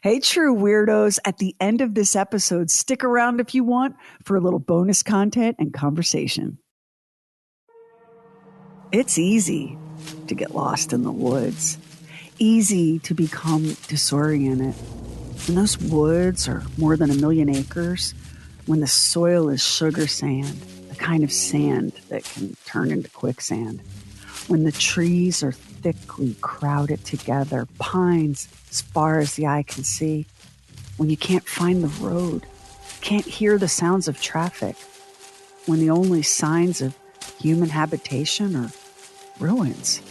Hey, true weirdos, at the end of this episode, stick around if you want for a little bonus content and conversation. It's easy to get lost in the woods, easy to become disoriented. And those woods are more than 1 million acres when the soil is sugar sand, the kind of sand that can turn into quicksand. When the trees are thickly crowded together, pines as far as the eye can see. When you can't find the road, can't hear the sounds of traffic. When the only signs of human habitation are ruins.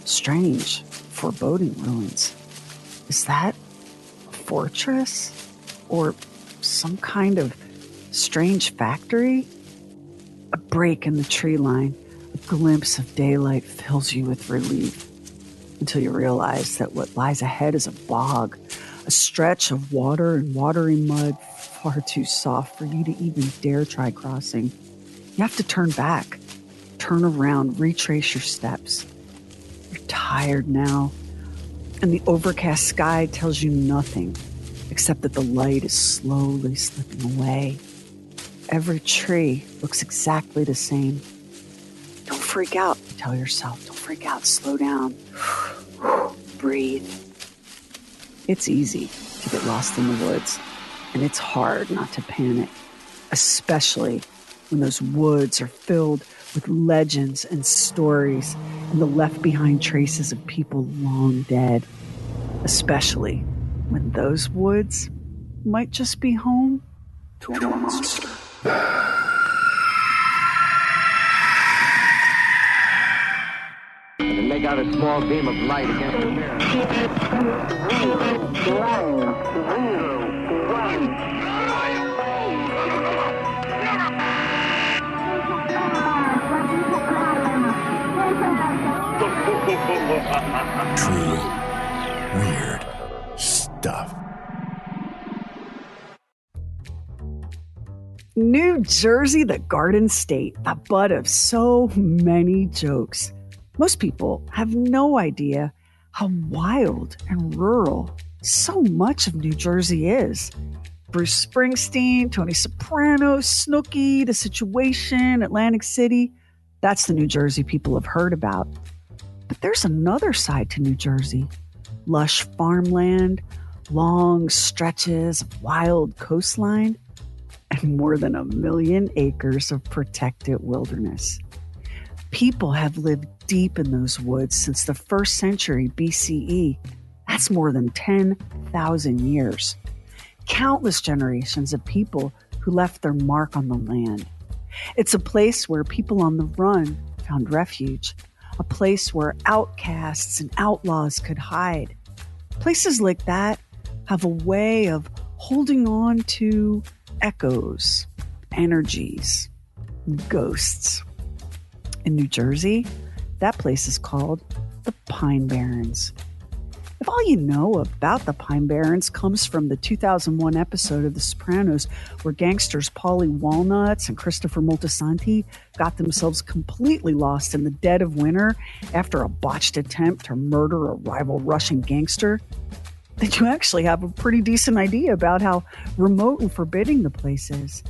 Strange, foreboding ruins. Is that a fortress? Or some kind of strange factory? A break in the tree line. A glimpse of daylight fills you with relief until you realize that what lies ahead is a bog, a stretch of water and watery mud far too soft for you to even dare try crossing. You have to turn back, turn around, retrace your steps. You're tired now, and the overcast sky tells you nothing except that the light is slowly slipping away. Every tree looks exactly the same. Don't freak out, you tell yourself. Don't freak out. Slow down. Breathe. It's easy to get lost in the woods, and it's hard not to panic, especially when those woods are filled with legends and stories and the left behind traces of people long dead, especially when those woods might just be home to a monster. And make out a small beam of light against the mirror. Truly weird stuff. New Jersey, the Garden State, the butt of so many jokes. Most people have no idea how wild and rural so much of New Jersey is. Bruce Springsteen, Tony Soprano, Snooki, The Situation, Atlantic City. That's the New Jersey people have heard about. But there's another side to New Jersey. Lush farmland, long stretches of wild coastline, and more than 1 million acres of protected wilderness. People have lived deep in those woods since the 1st century BCE. That's more than 10,000 years. Countless generations of people who left their mark on the land. It's a place where people on the run found refuge, a place where outcasts and outlaws could hide. Places like that have a way of holding on to echoes, energies, ghosts. In New Jersey, that place is called the Pine Barrens. If all you know about the Pine Barrens comes from the 2001 episode of The Sopranos where gangsters Paulie Walnuts and Christopher Moltisanti got themselves completely lost in the dead of winter after a botched attempt to murder a rival Russian gangster, then you actually have a pretty decent idea about how remote and forbidding the place is.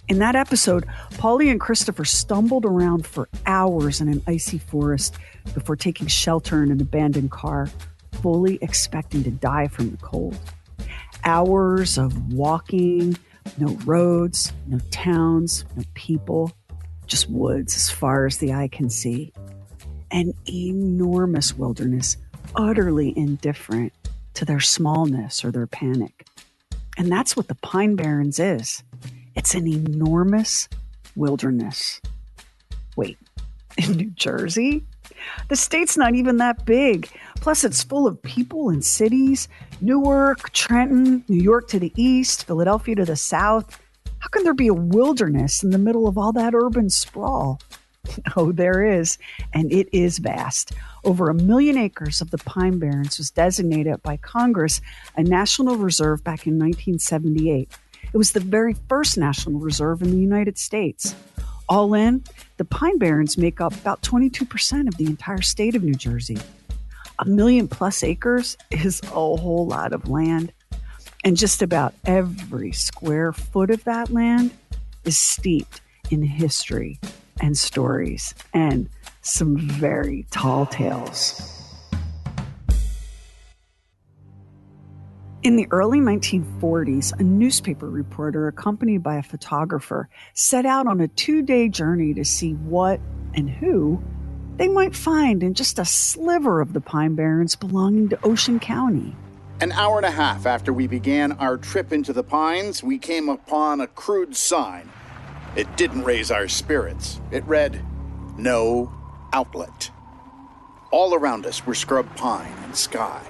In that episode, Paulie and Christopher stumbled around for hours in an icy forest before taking shelter in an abandoned car, fully expecting to die from the cold. Hours of walking, no roads, no towns, no people, just woods as far as the eye can see. An enormous wilderness, utterly indifferent to their smallness or their panic. And that's what the Pine Barrens is. It's an enormous wilderness. Wait, in New Jersey? The state's not even that big. Plus, it's full of people and cities. Newark, Trenton, New York to the east, Philadelphia to the south. How can there be a wilderness in the middle of all that urban sprawl? Oh, there is, and it is vast. Over 1 million acres of the Pine Barrens was designated by Congress a national reserve back in 1978. It was the very first national reserve in the United States. All in, the Pine Barrens make up about 22% of the entire state of New Jersey. 1 million plus acres is a whole lot of land. And just about every square foot of that land is steeped in history and stories and some very tall tales. In the early 1940s, a newspaper reporter accompanied by a photographer set out on a 2-day journey to see what and who they might find in just a sliver of the Pine Barrens belonging to Ocean County. An hour and a half after we began our trip into the pines, we came upon a crude sign. It didn't raise our spirits. It read, "No outlet." All around us were scrub pine and sky.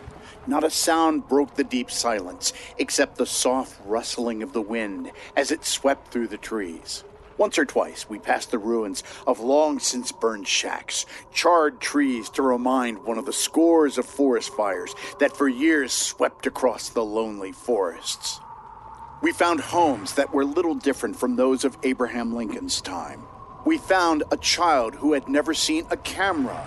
Not a sound broke the deep silence, except the soft rustling of the wind as it swept through the trees. Once or twice, we passed the ruins of long-since-burned shacks, charred trees to remind one of the scores of forest fires that for years swept across the lonely forests. We found homes that were little different from those of Abraham Lincoln's time. We found a child who had never seen a camera.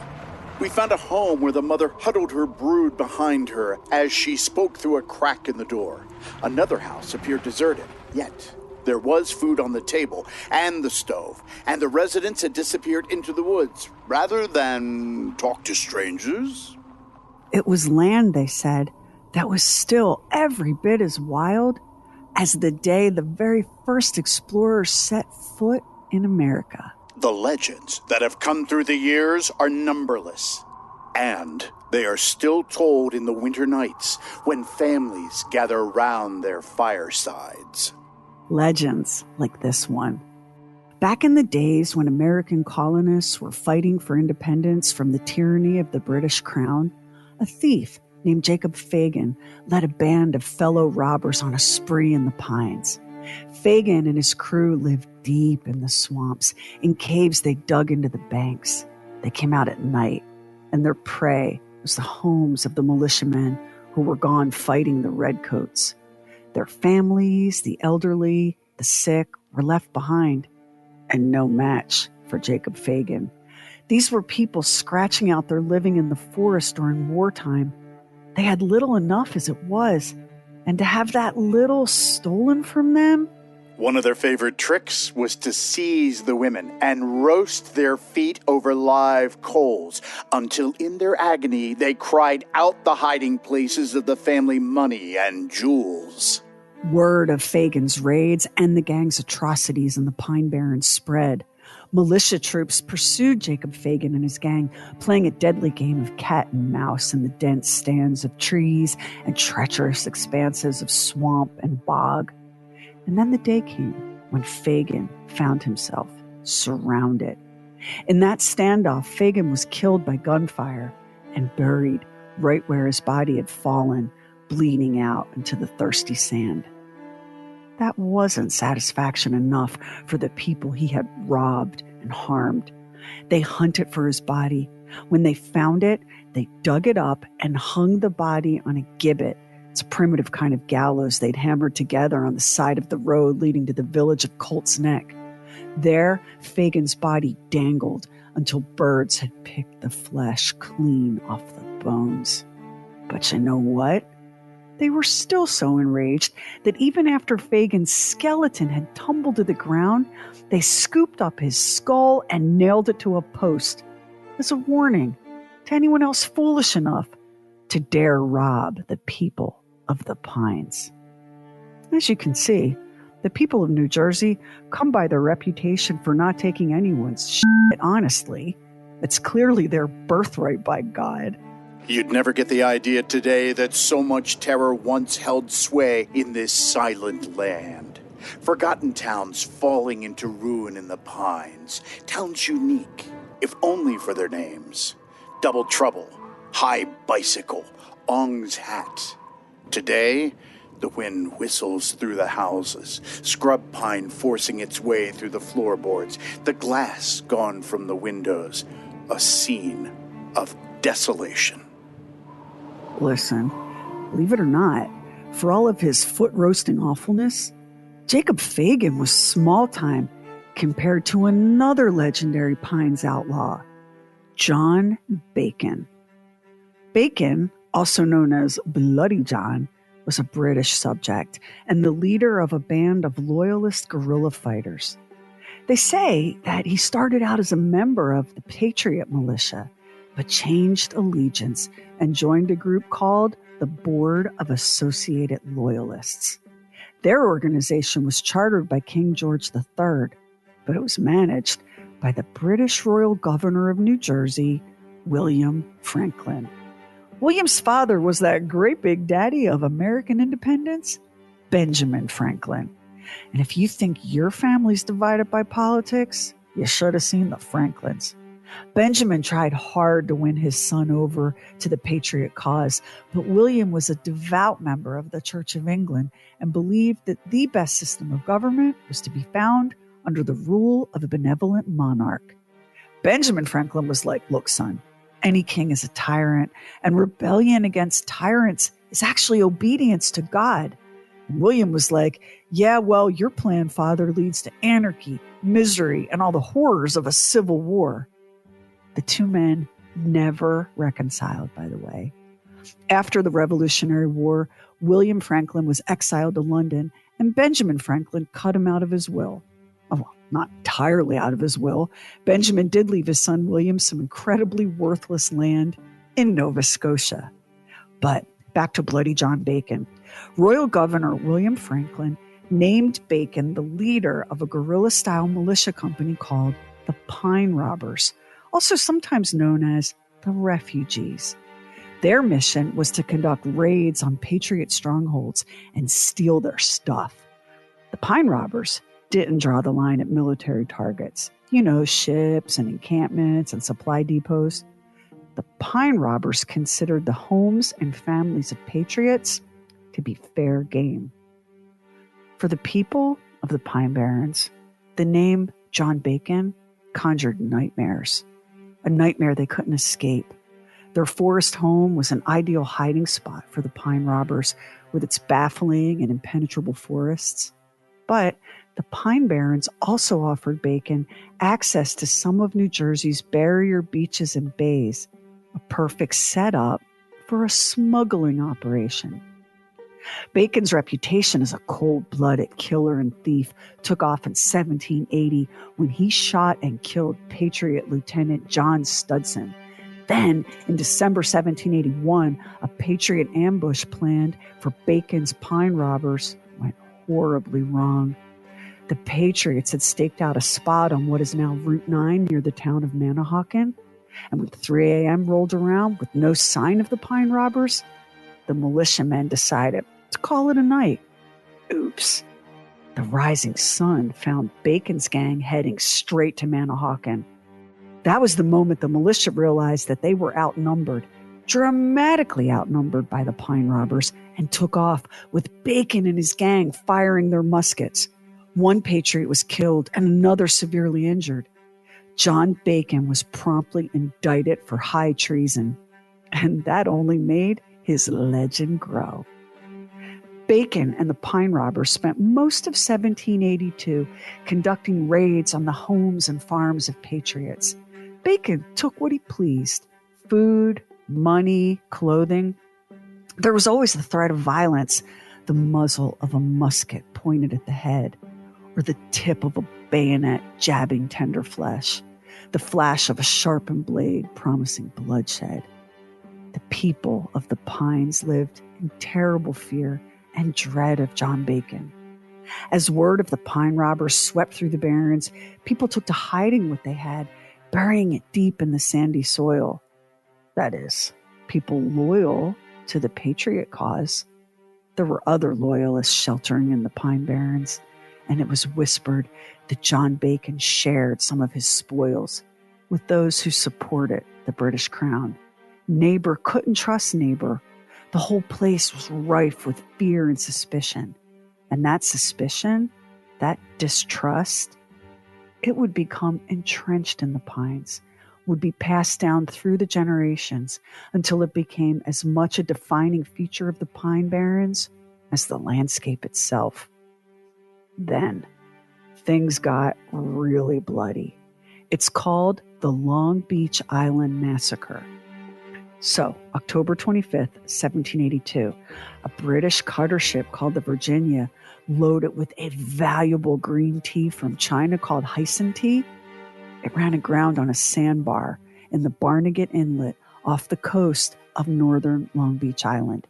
We found a home where the mother huddled her brood behind her as she spoke through a crack in the door. Another house appeared deserted, yet there was food on the table and the stove, and the residents had disappeared into the woods rather than talk to strangers. It was land, they said, that was still every bit as wild as the day the very first explorers set foot in America. The legends that have come through the years are numberless, and they are still told in the winter nights when families gather round their firesides. Legends like this one. Back in the days when American colonists were fighting for independence from the tyranny of the British Crown, a thief named Jacob Fagan led a band of fellow robbers on a spree in the pines. Fagan and his crew lived deep in the swamps, in caves they dug into the banks. They came out at night, and their prey was the homes of the militiamen who were gone fighting the redcoats. Their families, the elderly, the sick, were left behind, and no match for Jacob Fagan. These were people scratching out their living in the forest during wartime. They had little enough as it was, and to have that little stolen from them? One of their favorite tricks was to seize the women and roast their feet over live coals until in their agony they cried out the hiding places of the family money and jewels. Word of Fagan's raids and the gang's atrocities in the Pine Barrens spread. Militia troops pursued Jacob Fagan and his gang, playing a deadly game of cat and mouse in the dense stands of trees and treacherous expanses of swamp and bog. And then the day came when Fagan found himself surrounded. In that standoff, Fagan was killed by gunfire and buried right where his body had fallen, bleeding out into the thirsty sand. That wasn't satisfaction enough for the people he had robbed and harmed. They hunted for his body. When they found it, they dug it up and hung the body on a gibbet. It's a primitive kind of gallows they'd hammered together on the side of the road leading to the village of Colt's Neck. There, Fagan's body dangled until birds had picked the flesh clean off the bones. But you know what? They were still so enraged that even after Fagan's skeleton had tumbled to the ground, they scooped up his skull and nailed it to a post as a warning to anyone else foolish enough to dare rob the people of the Pines. As you can see, the people of New Jersey come by their reputation for not taking anyone's shit honestly. It's clearly their birthright by God. You'd never get the idea today that so much terror once held sway in this silent land. Forgotten towns falling into ruin in the pines. Towns unique, if only for their names. Double Trouble, High Bicycle, Ong's Hat. Today, the wind whistles through the houses, scrub pine forcing its way through the floorboards, the glass gone from the windows, a scene of desolation. Listen, believe it or not, for all of his foot-roasting awfulness, Jacob Fagan was small time compared to another legendary Pines outlaw, John Bacon. Bacon, also known as Bloody John, was a British subject and the leader of a band of loyalist guerrilla fighters. They say that he started out as a member of the Patriot militia, but changed allegiance and joined a group called the Board of Associated Loyalists. Their organization was chartered by King George III, but it was managed by the British Royal Governor of New Jersey, William Franklin. William's father was that great big daddy of American independence, Benjamin Franklin. And if you think your family's divided by politics, you should have seen the Franklins. Benjamin tried hard to win his son over to the Patriot cause, but William was a devout member of the Church of England and believed that the best system of government was to be found under the rule of a benevolent monarch. Benjamin Franklin was like, look, son, any king is a tyrant, and rebellion against tyrants is actually obedience to God. And William was like, yeah, well, your plan, father, leads to anarchy, misery, and all the horrors of a civil war. The two men never reconciled, by the way. After the Revolutionary War, William Franklin was exiled to London, and Benjamin Franklin cut him out of his will. Oh, well, not entirely out of his will. Benjamin did leave his son William some incredibly worthless land in Nova Scotia. But back to Bloody John Bacon. Royal Governor William Franklin named Bacon the leader of a guerrilla-style militia company called the Pine Robbers, also sometimes known as the Refugees. Their mission was to conduct raids on Patriot strongholds and steal their stuff. The Pine Robbers didn't draw the line at military targets, ships and encampments and supply depots. The Pine Robbers considered the homes and families of patriots to be fair game. For the people of the Pine Barrens, the name John Bacon conjured nightmares, a nightmare they couldn't escape. Their forest home was an ideal hiding spot for the Pine Robbers with its baffling and impenetrable forests. But the Pine Barrens also offered Bacon access to some of New Jersey's barrier beaches and bays, a perfect setup for a smuggling operation. Bacon's reputation as a cold-blooded killer and thief took off in 1780 when he shot and killed Patriot Lieutenant John Studson. Then, in December 1781, a Patriot ambush planned for Bacon's Pine Robbers went horribly wrong. The Patriots had staked out a spot on what is now Route 9 near the town of Manahawkin, and when 3 a.m. rolled around with no sign of the Pine Robbers, the militiamen decided to call it a night. Oops. The rising sun found Bacon's gang heading straight to Manahawkin. That was the moment the militia realized that they were outnumbered, dramatically outnumbered by the Pine Robbers, and took off with Bacon and his gang firing their muskets. One patriot was killed and another severely injured. John Bacon was promptly indicted for high treason, and that only made his legend grow. Bacon and the Pine Robbers spent most of 1782 conducting raids on the homes and farms of patriots. Bacon took what he pleased: food, money, clothing. There was always the threat of violence, the muzzle of a musket pointed at the head, or the tip of a bayonet jabbing tender flesh, the flash of a sharpened blade promising bloodshed. The people of the Pines lived in terrible fear and dread of John Bacon. As word of the Pine Robbers swept through the Barrens, people took to hiding what they had, burying it deep in the sandy soil. That is, people loyal to the Patriot cause. There were other loyalists sheltering in the Pine Barrens, and it was whispered that John Bacon shared some of his spoils with those who supported the British Crown. Neighbor couldn't trust neighbor. The whole place was rife with fear and suspicion. And that suspicion, that distrust, it would become entrenched in the Pines, would be passed down through the generations until it became as much a defining feature of the Pine Barrens as the landscape itself. Then, things got really bloody. It's called the Long Beach Island Massacre. So, October 25th, 1782, a British cutter ship called the Virginia, loaded with a valuable green tea from China called Hyson tea, it ran aground on a sandbar in the Barnegat Inlet off the coast of northern Long Beach Island.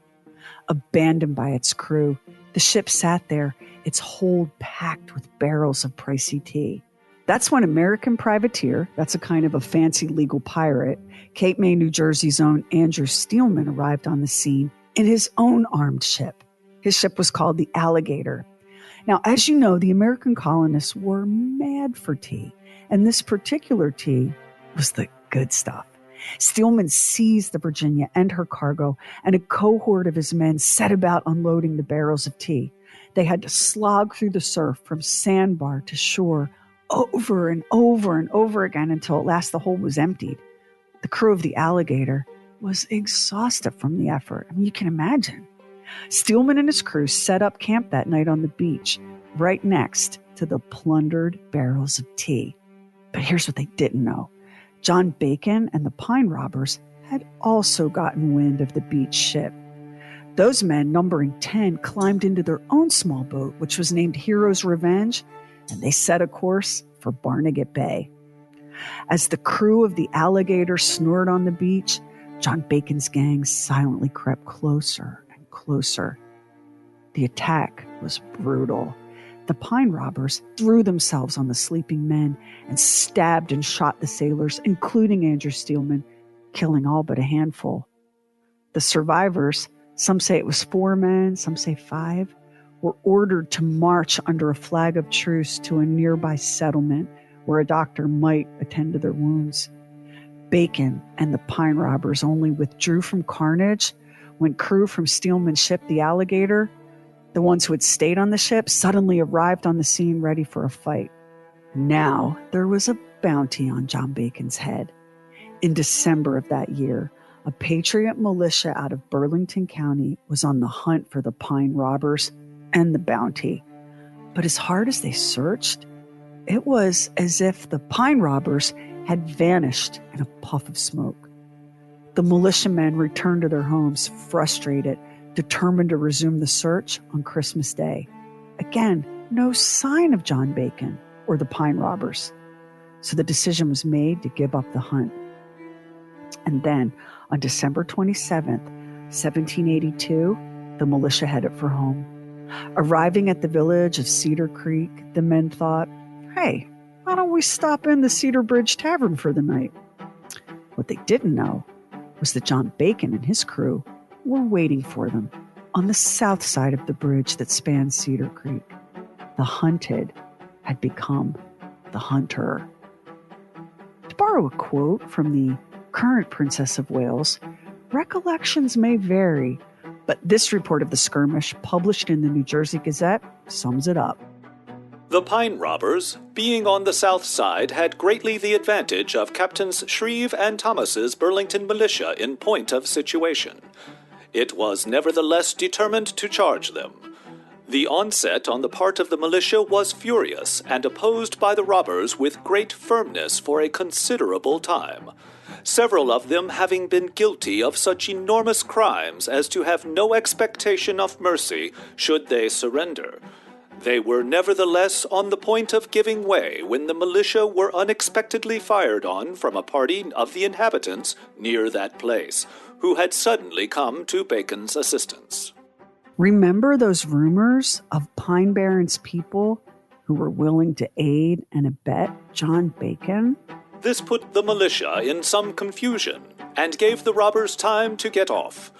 Abandoned by its crew, the ship sat there, its hold packed with barrels of pricey tea. That's when American privateer, that's a kind of a fancy legal pirate, Cape May, New Jersey's own Andrew Steelman arrived on the scene in his own armed ship. His ship was called the Alligator. Now, as you know, the American colonists were mad for tea, and this particular tea was the good stuff. Steelman seized the Virginia and her cargo, and a cohort of his men set about unloading the barrels of tea. They had to slog through the surf from sandbar to shore over and over and over again until at last the hold was emptied. The crew of the Alligator was exhausted from the effort. I mean, you can imagine. Steelman and his crew set up camp that night on the beach, right next to the plundered barrels of tea. But here's what they didn't know. John Bacon and the Pine Robbers had also gotten wind of the beach ship. Those men, numbering 10, climbed into their own small boat, which was named Hero's Revenge, and they set a course for Barnegat Bay. As the crew of the Alligator snored on the beach, John Bacon's gang silently crept closer and closer. The attack was brutal. The Pine Robbers threw themselves on the sleeping men and stabbed and shot the sailors, including Andrew Steelman, killing all but a handful. The survivors, some say it was 4 men, some say 5, were ordered to march under a flag of truce to a nearby settlement where a doctor might attend to their wounds. Bacon and the Pine Robbers only withdrew from carnage when crew from Steelman's ship, the Alligator, the ones who had stayed on the ship, suddenly arrived on the scene ready for a fight. Now there was a bounty on John Bacon's head. In December of that year, a Patriot militia out of Burlington County was on the hunt for the Pine Robbers and the bounty. But as hard as they searched, it was as if the Pine Robbers had vanished in a puff of smoke. The militiamen returned to their homes, frustrated, determined to resume the search on Christmas Day. Again, no sign of John Bacon or the Pine Robbers. So the decision was made to give up the hunt. And then, on December 27th, 1782, the militia headed for home. Arriving at the village of Cedar Creek, the men thought, hey, why don't we stop in the Cedar Bridge Tavern for the night? What they didn't know was that John Bacon and his crew were waiting for them on the south side of the bridge that spans Cedar Creek. The hunted had become the hunter. To borrow a quote from the current Princess of Wales, recollections may vary, but this report of the skirmish, published in the New Jersey Gazette, sums it up. The Pine Robbers, being on the south side, had greatly the advantage of Captains Shreve and Thomas's Burlington militia in point of situation. It was nevertheless determined to charge them. The onset on the part of the militia was furious and opposed by the robbers with great firmness for a considerable time, several of them having been guilty of such enormous crimes as to have no expectation of mercy should they surrender. They were nevertheless on the point of giving way when the militia were unexpectedly fired on from a party of the inhabitants near that place, who had suddenly come to Bacon's assistance. Remember those rumors of Pine Barrens people who were willing to aid and abet John Bacon? This put the militia in some confusion and gave the robbers time to get off.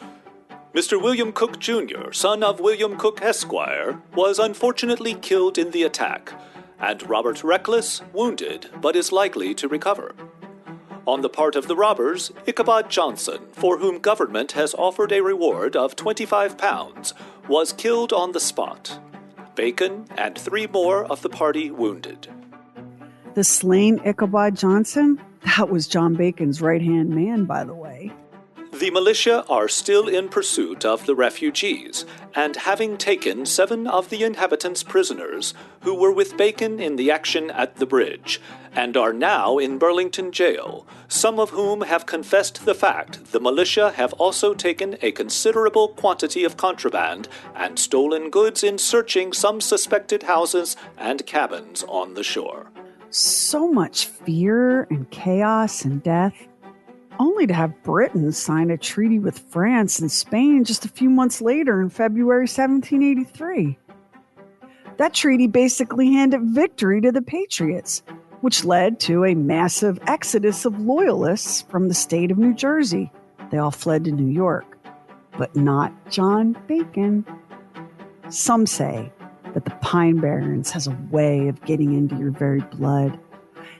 Mr. William Cook, Jr., son of William Cook, Esquire, was unfortunately killed in the attack, and Robert Reckless wounded, but is likely to recover. On the part of the robbers, Ichabod Johnson, for whom government has offered a reward of £25, was killed on the spot. Bacon and 3 more of the party wounded. The slain Ichabod Johnson? That was John Bacon's right-hand man, by the way. The militia are still in pursuit of the refugees, and having taken 7 of the inhabitants prisoners who were with Bacon in the action at the bridge, and are now in Burlington jail, some of whom have confessed the fact the militia have also taken a considerable quantity of contraband and stolen goods in searching some suspected houses and cabins on the shore. So much fear and chaos and death, only to have Britain sign a treaty with France and Spain just a few months later in February 1783. That treaty basically handed victory to the Patriots, which led to a massive exodus of loyalists from the state of New Jersey. They all fled to New York, but not John Bacon. Some say that the Pine Barrens has a way of getting into your very blood,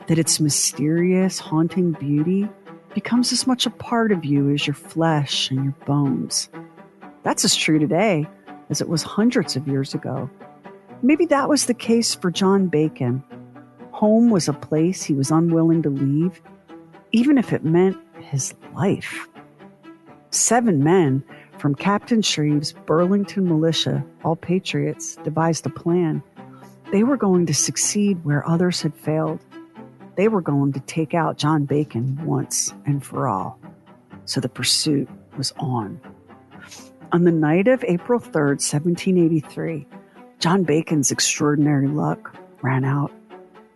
that its mysterious, haunting beauty becomes as much a part of you as your flesh and your bones. That's as true today as it was hundreds of years ago. Maybe that was the case for John Bacon. Home was a place he was unwilling to leave, even if it meant his life. 7 men from Captain Shreve's Burlington militia, all patriots, devised a plan. They were going to succeed where others had failed. They were going to take out John Bacon once and for all. So the pursuit was on. On the night of April 3rd, 1783, John Bacon's extraordinary luck ran out.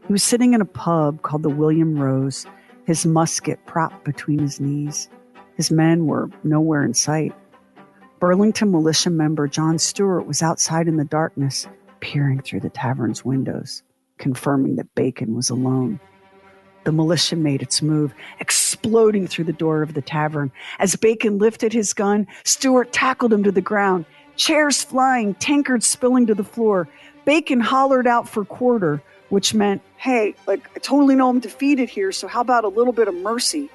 He was sitting in a pub called the William Rose, his musket propped between his knees. His men were nowhere in sight. Burlington militia member John Stewart was outside in the darkness, peering through the tavern's windows, confirming that Bacon was alone. The militia made its move, exploding through the door of the tavern. As Bacon lifted his gun, Stewart tackled him to the ground. Chairs flying, tankards spilling to the floor. Bacon hollered out for quarter, which meant, hey, I totally know I'm defeated here, so how about a little bit of mercy?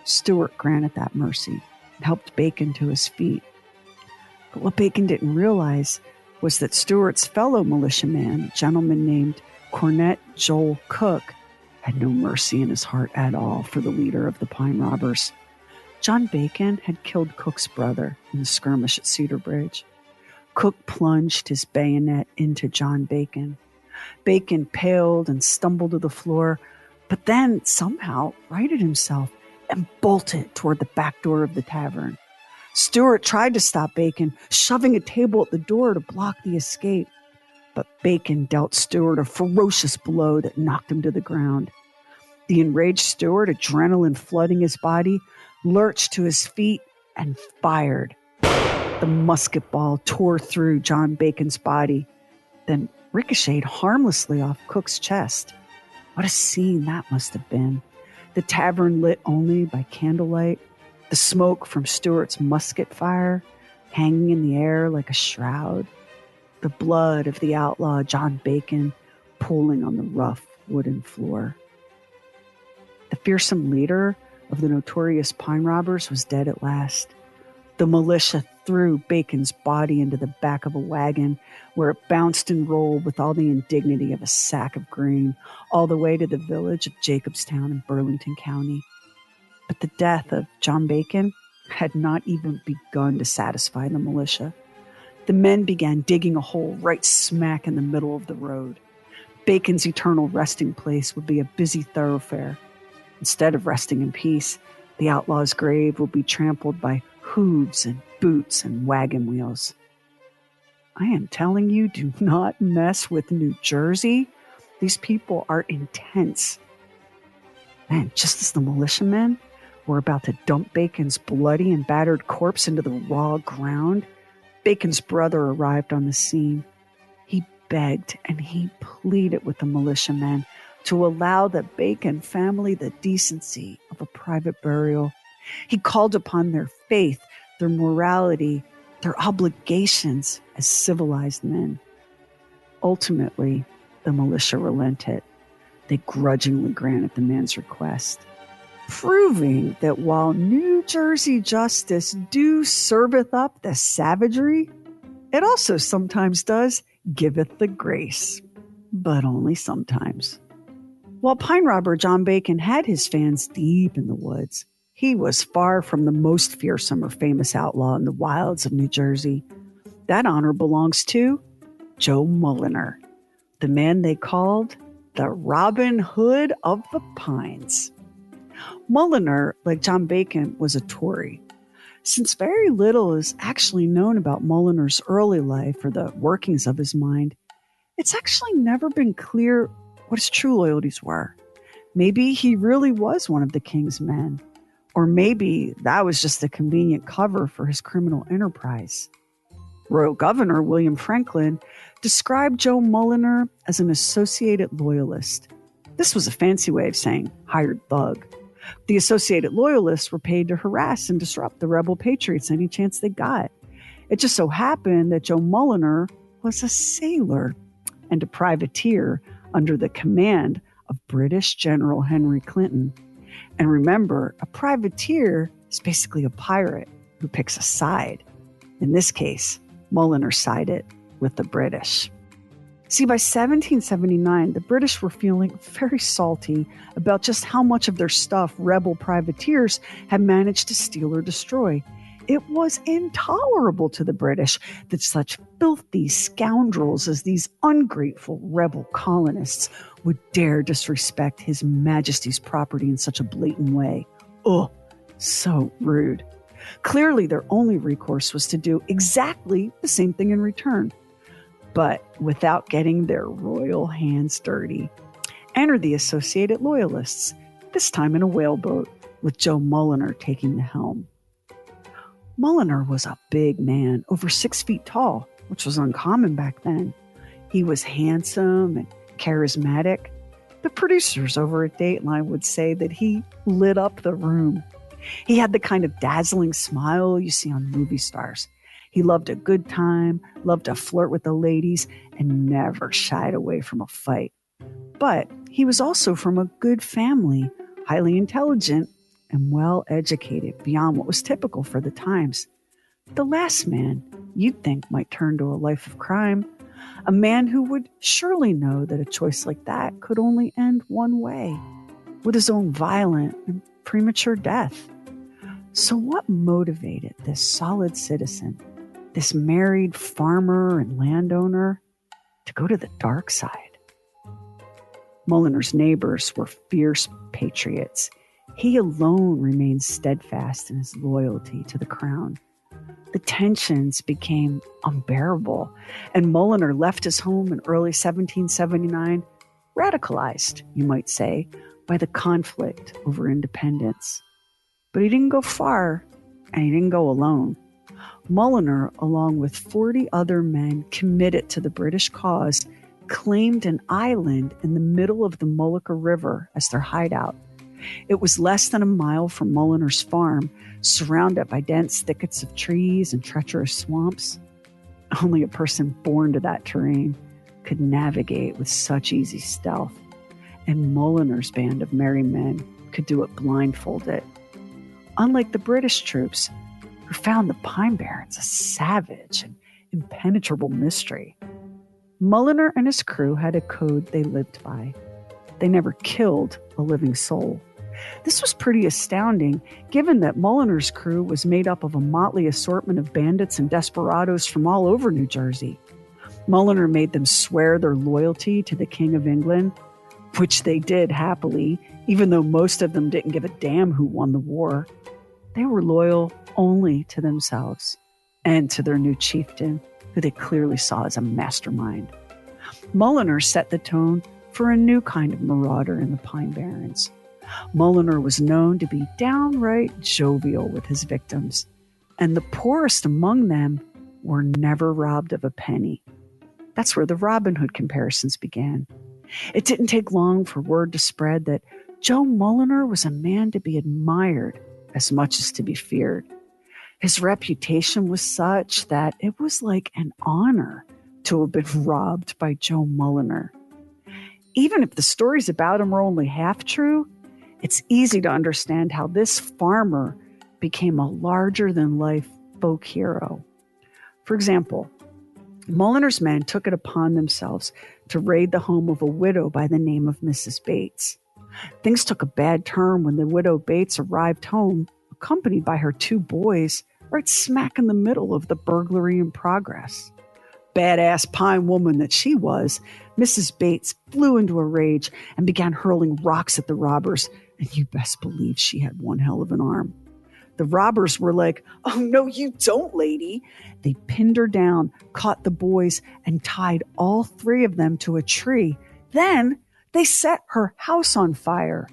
Stewart granted that mercy and helped Bacon to his feet. But what Bacon didn't realize was that Stewart's fellow militiaman, a gentleman named Cornet Joel Cook, had no mercy in his heart at all for the leader of the Pine Robbers. John Bacon had killed Cook's brother in the skirmish at Cedar Bridge. Cook plunged his bayonet into John Bacon. Bacon paled and stumbled to the floor, but then somehow righted himself and bolted toward the back door of the tavern. Stewart tried to stop Bacon, shoving a table at the door to block the escape. But Bacon dealt Stewart a ferocious blow that knocked him to the ground. The enraged Stewart, adrenaline flooding his body, lurched to his feet and fired. The musket ball tore through John Bacon's body, then ricocheted harmlessly off Cook's chest. What a scene that must have been. The tavern lit only by candlelight, the smoke from Stewart's musket fire hanging in the air like a shroud, the blood of the outlaw John Bacon pooling on the rough wooden floor. The fearsome leader of the notorious Pine Robbers was dead at last. The militia threw Bacon's body into the back of a wagon where it bounced and rolled with all the indignity of a sack of grain all the way to the village of Jacobstown in Burlington County. But the death of John Bacon had not even begun to satisfy the militia. The men began digging a hole right smack in the middle of the road. Bacon's eternal resting place would be a busy thoroughfare. Instead of resting in peace, the outlaw's grave will be trampled by hooves and boots and wagon wheels. I am telling you, do not mess with New Jersey. These people are intense. And just as the militiamen were about to dump Bacon's bloody and battered corpse into the raw ground, Bacon's brother arrived on the scene. He begged and he pleaded with the militiamen to allow the Bacon family the decency of a private burial. He called upon their faith, their morality, their obligations as civilized men. Ultimately, the militia relented. They grudgingly granted the man's request, proving that while New Jersey justice do serveth up the savagery, it also sometimes does giveth the grace, but only sometimes. While Pine Robber John Bacon had his fans deep in the woods, he was far from the most fearsome or famous outlaw in the wilds of New Jersey. That honor belongs to Joe Mulliner, the man they called the Robin Hood of the Pines. Mulliner, like John Bacon, was a Tory. Since very little is actually known about Mulliner's early life or the workings of his mind, it's actually never been clear what his true loyalties were. Maybe he really was one of the king's men, or maybe that was just a convenient cover for his criminal enterprise. Royal Governor William Franklin described Joe Mulliner as an associated loyalist. This was a fancy way of saying hired thug. The associated loyalists were paid to harass and disrupt the rebel patriots any chance they got. It just so happened that Joe Mulliner was a sailor and a privateer under the command of British General Henry Clinton. And remember, a privateer is basically a pirate who picks a side. In this case, Mulliner sided with the British. See, by 1779, the British were feeling very salty about just how much of their stuff rebel privateers had managed to steal or destroy. It was intolerable to the British that such filthy scoundrels as these ungrateful rebel colonists would dare disrespect His Majesty's property in such a blatant way. Oh, so rude. Clearly, their only recourse was to do exactly the same thing in return, but without getting their royal hands dirty. Enter the Associated Loyalists, this time in a whaleboat, with Joe Mulliner taking the helm. Mulliner was a big man, over 6 feet tall, which was uncommon back then. He was handsome and charismatic. The producers over at Dateline would say that he lit up the room. He had the kind of dazzling smile you see on movie stars. He loved a good time, loved to flirt with the ladies, and never shied away from a fight. But he was also from a good family, highly intelligent, and well-educated beyond what was typical for the times. The last man you'd think might turn to a life of crime, a man who would surely know that a choice like that could only end one way, with his own violent and premature death. So what motivated this solid citizen, this married farmer and landowner, to go to the dark side? Mulliner's neighbors were fierce patriots. He alone remained steadfast in his loyalty to the crown. The tensions became unbearable, and Mulliner left his home in early 1779, radicalized, you might say, by the conflict over independence. But he didn't go far, and he didn't go alone. Mulliner, along with 40 other men committed to the British cause, claimed an island in the middle of the Mullica River as their hideout. It was less than a mile from Mulliner's farm, surrounded by dense thickets of trees and treacherous swamps. Only a person born to that terrain could navigate with such easy stealth, and Mulliner's band of merry men could do it blindfolded. Unlike the British troops, who found the Pine Barrens a savage and impenetrable mystery, Mulliner and his crew had a code they lived by. They never killed a living soul. This was pretty astounding, given that Mulliner's crew was made up of a motley assortment of bandits and desperados from all over New Jersey. Mulliner made them swear their loyalty to the King of England, which they did happily, even though most of them didn't give a damn who won the war. They were loyal only to themselves and to their new chieftain, who they clearly saw as a mastermind. Mulliner set the tone for a new kind of marauder in the Pine Barrens. Mulliner was known to be downright jovial with his victims, and the poorest among them were never robbed of a penny. That's where the Robin Hood comparisons began. It didn't take long for word to spread that Joe Mulliner was a man to be admired as much as to be feared. His reputation was such that it was like an honor to have been robbed by Joe Mulliner. Even if the stories about him are only half true, it's easy to understand how this farmer became a larger-than-life folk hero. For example, Mulliner's men took it upon themselves to raid the home of a widow by the name of Mrs. Bates. Things took a bad turn when the widow Bates arrived home, accompanied by her 2 boys, right smack in the middle of the burglary in progress. Badass pine woman that she was, Mrs. Bates flew into a rage and began hurling rocks at the robbers, and you best believe she had one hell of an arm. The robbers were like, "Oh, no, you don't, lady." They pinned her down, caught the boys, and tied all 3 of them to a tree. Then they set her house on fire.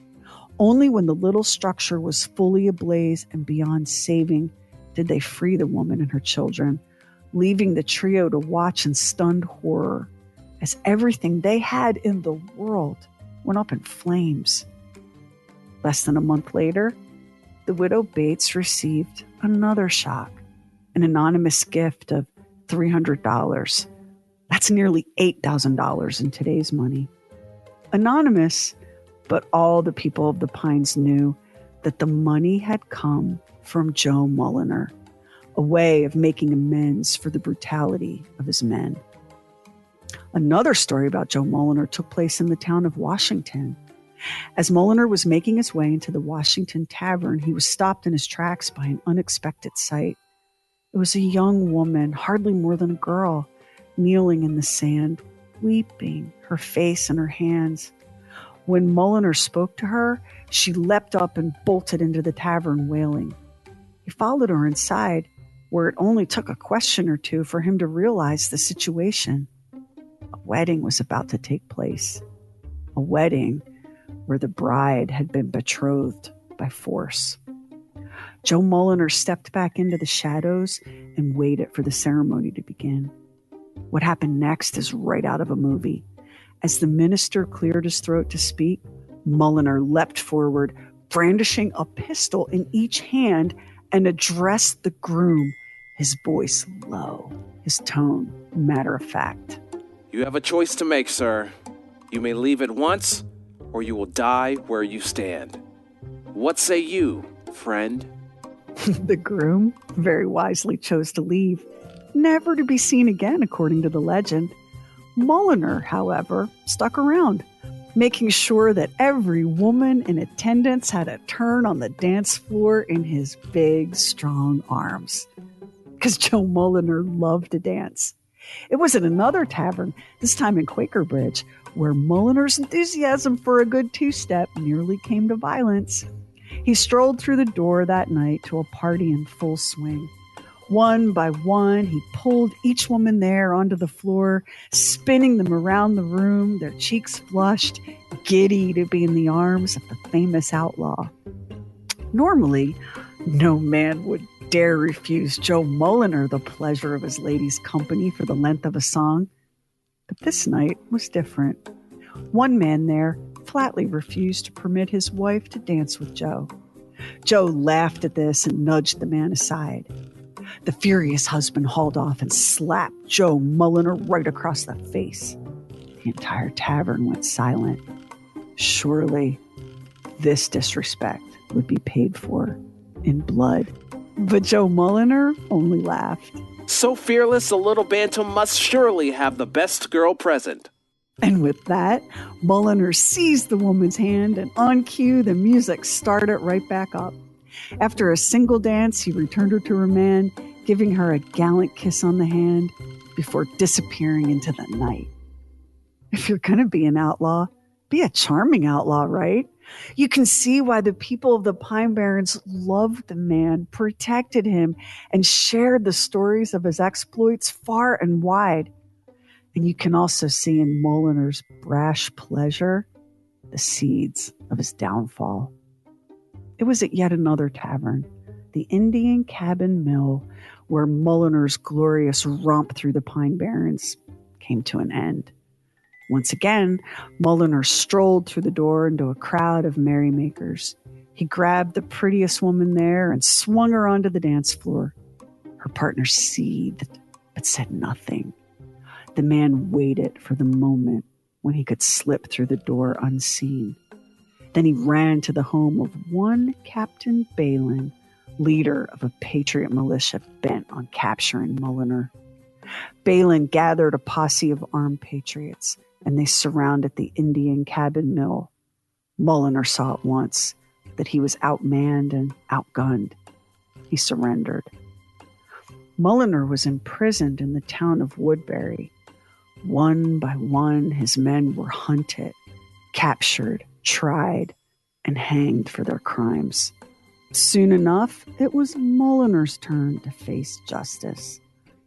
Only when the little structure was fully ablaze and beyond saving did they free the woman and her children, leaving the trio to watch in stunned horror as everything they had in the world went up in flames. Less than a month later, the widow Bates received another shock, an anonymous gift of $300. That's nearly $8,000 in today's money. Anonymous, but all the people of the Pines knew that the money had come from Joe Mulliner, a way of making amends for the brutality of his men. Another story about Joe Mulliner took place in the town of Washington. As Mulliner was making his way into the Washington Tavern, he was stopped in his tracks by an unexpected sight. It was a young woman, hardly more than a girl, kneeling in the sand, weeping, her face in her hands. When Mulliner spoke to her, she leapt up and bolted into the tavern, wailing. He followed her inside, where it only took a question or 2 for him to realize the situation. A wedding was about to take place. A wedding where the bride had been betrothed by force. Joe Mulliner stepped back into the shadows and waited for the ceremony to begin. What happened next is right out of a movie. As the minister cleared his throat to speak, Mulliner leapt forward, brandishing a pistol in each hand, and addressed the groom, his voice low, his tone matter of fact. "You have a choice to make, sir. You may leave at once, or you will die where you stand. What say you, friend?" The groom very wisely chose to leave, never to be seen again, according to the legend. Mulliner, however, stuck around, making sure that every woman in attendance had a turn on the dance floor in his big, strong arms. Because Joe Mulliner loved to dance. It was at another tavern, this time in Quaker Bridge, where Mulliner's enthusiasm for a good 2-step nearly came to violence. He strolled through the door that night to a party in full swing. One by one, he pulled each woman there onto the floor, spinning them around the room, their cheeks flushed, giddy to be in the arms of the famous outlaw. Normally, no man would dare refuse Joe Mulliner the pleasure of his lady's company for the length of a song. But this night was different. One man there flatly refused to permit his wife to dance with Joe. Joe laughed at this and nudged the man aside. The furious husband hauled off and slapped Joe Mulliner right across the face. The entire tavern went silent. Surely, this disrespect would be paid for in blood. But Joe Mulliner only laughed. "So fearless a little bantam must surely have the best girl present." And with that, Mulliner seized the woman's hand, and on cue, the music started right back up. After a single dance, he returned her to her man, giving her a gallant kiss on the hand before disappearing into the night. If you're going to be an outlaw, be a charming outlaw, right? You can see why the people of the Pine Barrens loved the man, protected him, and shared the stories of his exploits far and wide. And you can also see in Mulliner's brash pleasure the seeds of his downfall. It was at yet another tavern, the Indian Cabin Mill, where Mulliner's glorious romp through the Pine Barrens came to an end. Once again, Mulliner strolled through the door into a crowd of merrymakers. He grabbed the prettiest woman there and swung her onto the dance floor. Her partner seethed, but said nothing. The man waited for the moment when he could slip through the door unseen. Then he ran to the home of one Captain Balin, leader of a patriot militia bent on capturing Mulliner. Balin gathered a posse of armed patriots, and they surrounded the Indian Cabin Mill. Mulliner saw at once that he was outmanned and outgunned. He surrendered. Mulliner was imprisoned in the town of Woodbury. One by one, his men were hunted, captured, tried, and hanged for their crimes. Soon enough, it was Mulliner's turn to face justice.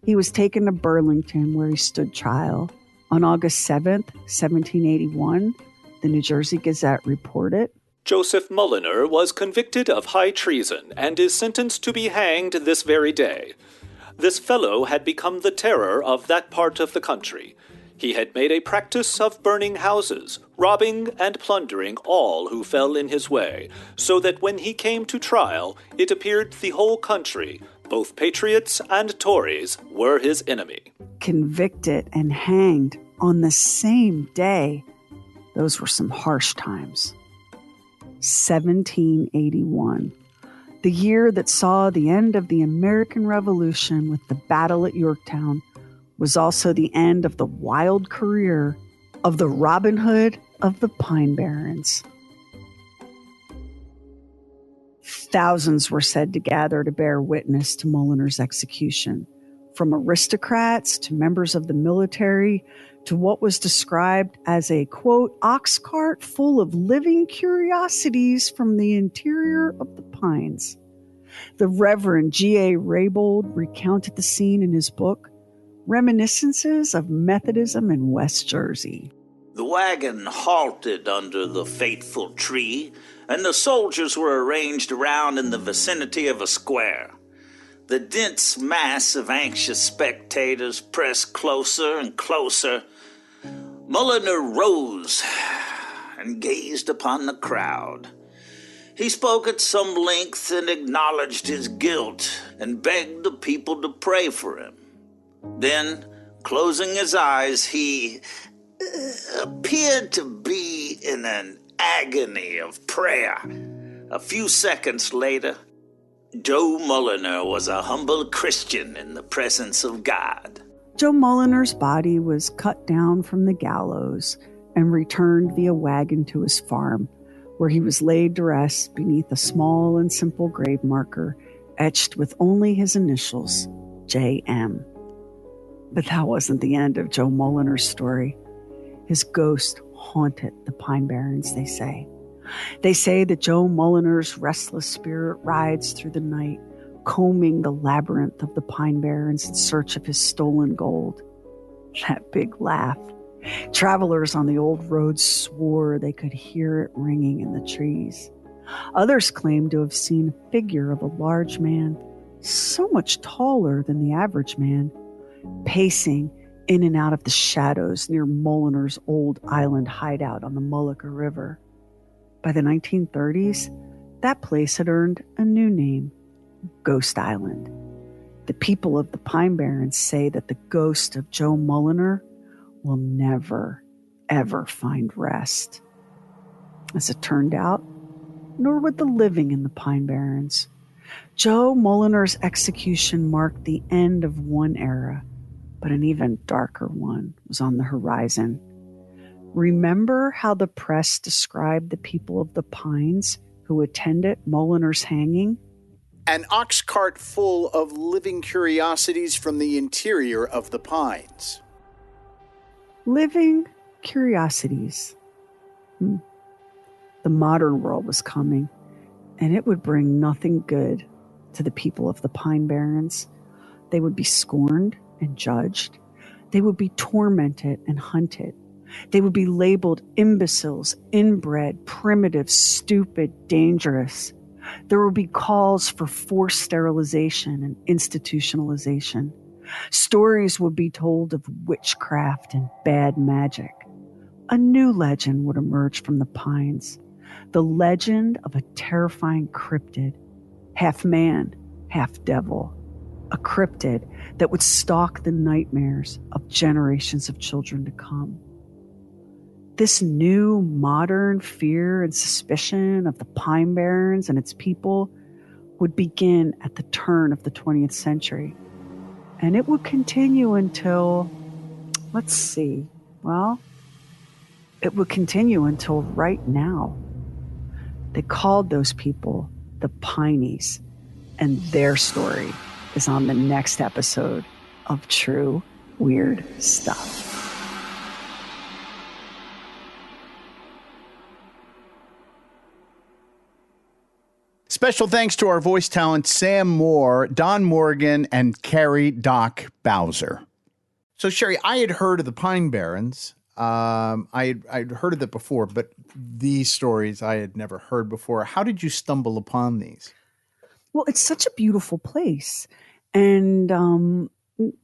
He was taken to Burlington, where he stood trial. On August 7th, 1781, the New Jersey Gazette reported, Joseph Mulliner was convicted of high treason and is sentenced to be hanged this very day. This fellow had become the terror of that part of the country. He had made a practice of burning houses, robbing and plundering all who fell in his way, so that when he came to trial, it appeared the whole country, both patriots and Tories, were his enemy. Convicted and hanged on the same day. Those were some harsh times. 1781, the year that saw the end of the American Revolution with the battle at Yorktown, was also the end of the wild career of the Robin Hood of the Pine Barrens. Thousands were said to gather to bear witness to Mulliner's execution, from aristocrats to members of the military to what was described as a, quote, ox cart full of living curiosities from the interior of the pines. The Reverend G.A. Raybould recounted the scene in his book, Reminiscences of Methodism in West Jersey. The wagon halted under the fateful tree, and the soldiers were arranged around in the vicinity of a square. The dense mass of anxious spectators pressed closer and closer. Mulliner rose and gazed upon the crowd. He spoke at some length and acknowledged his guilt and begged the people to pray for him. Then, closing his eyes, he appeared to be in an agony of prayer. A few seconds later, Joe Mulliner was a humble Christian in the presence of God. Joe Mulliner's body was cut down from the gallows and returned via wagon to his farm, where he was laid to rest beneath a small and simple grave marker etched with only his initials, J.M. But that wasn't the end of Joe Mulliner's story. His ghost haunted the Pine Barrens, they say. They say that Joe Mulliner's restless spirit rides through the night, combing the labyrinth of the Pine Barrens in search of his stolen gold. That big laugh. Travelers on the old road swore they could hear it ringing in the trees. Others claimed to have seen a figure of a large man, so much taller than the average man, pacing in and out of the shadows near Mulliner's old island hideout on the Mullica River. By the 1930s, that place had earned a new name, Ghost Island. The people of the Pine Barrens say that the ghost of Joe Mulliner will never, ever find rest. As it turned out, nor would the living in the Pine Barrens. Joe Mulliner's execution marked the end of one era, but an even darker one was on the horizon. Remember how the press described the people of the Pines who attended Mulliner's hanging? An ox cart full of living curiosities from the interior of the pines. Living curiosities. The modern world was coming, and it would bring nothing good to the people of the Pine Barrens. They would be scorned and judged. They would be tormented and hunted. They would be labeled imbeciles, inbred, primitive, stupid, dangerous. There would be calls for forced sterilization and institutionalization. Stories would be told of witchcraft and bad magic. A new legend would emerge from the pines. The legend of a terrifying cryptid, half man, half devil. A cryptid that would stalk the nightmares of generations of children to come. This new modern fear and suspicion of the Pine Barrens and its people would begin at the turn of the 20th century. And it would continue until, it would continue until right now. They called those people the Pineys, and their story is on the next episode of True Weird Stuff. Special thanks to our voice talent, Sam Moore, Don Morgan, and Carrie Doc Bowser. So, Sherry, I had heard of the Pine Barrens. I'd heard of it before, but these stories I had never heard before. How did you stumble upon these? Well, it's such a beautiful place. And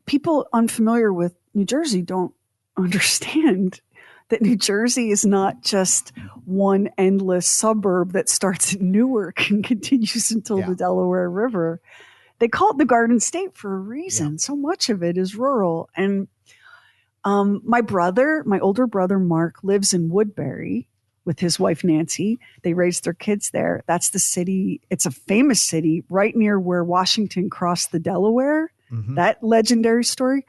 people unfamiliar with New Jersey don't understand that New Jersey is not just one endless suburb that starts in Newark and continues until the Delaware River. They call it the Garden State for a reason. Yeah. So much of it is rural. And my older brother, Mark, lives in Woodbury with his wife, Nancy. They raised their kids there. That's the city. It's a famous city right near where Washington crossed the Delaware. Mm-hmm. That legendary story.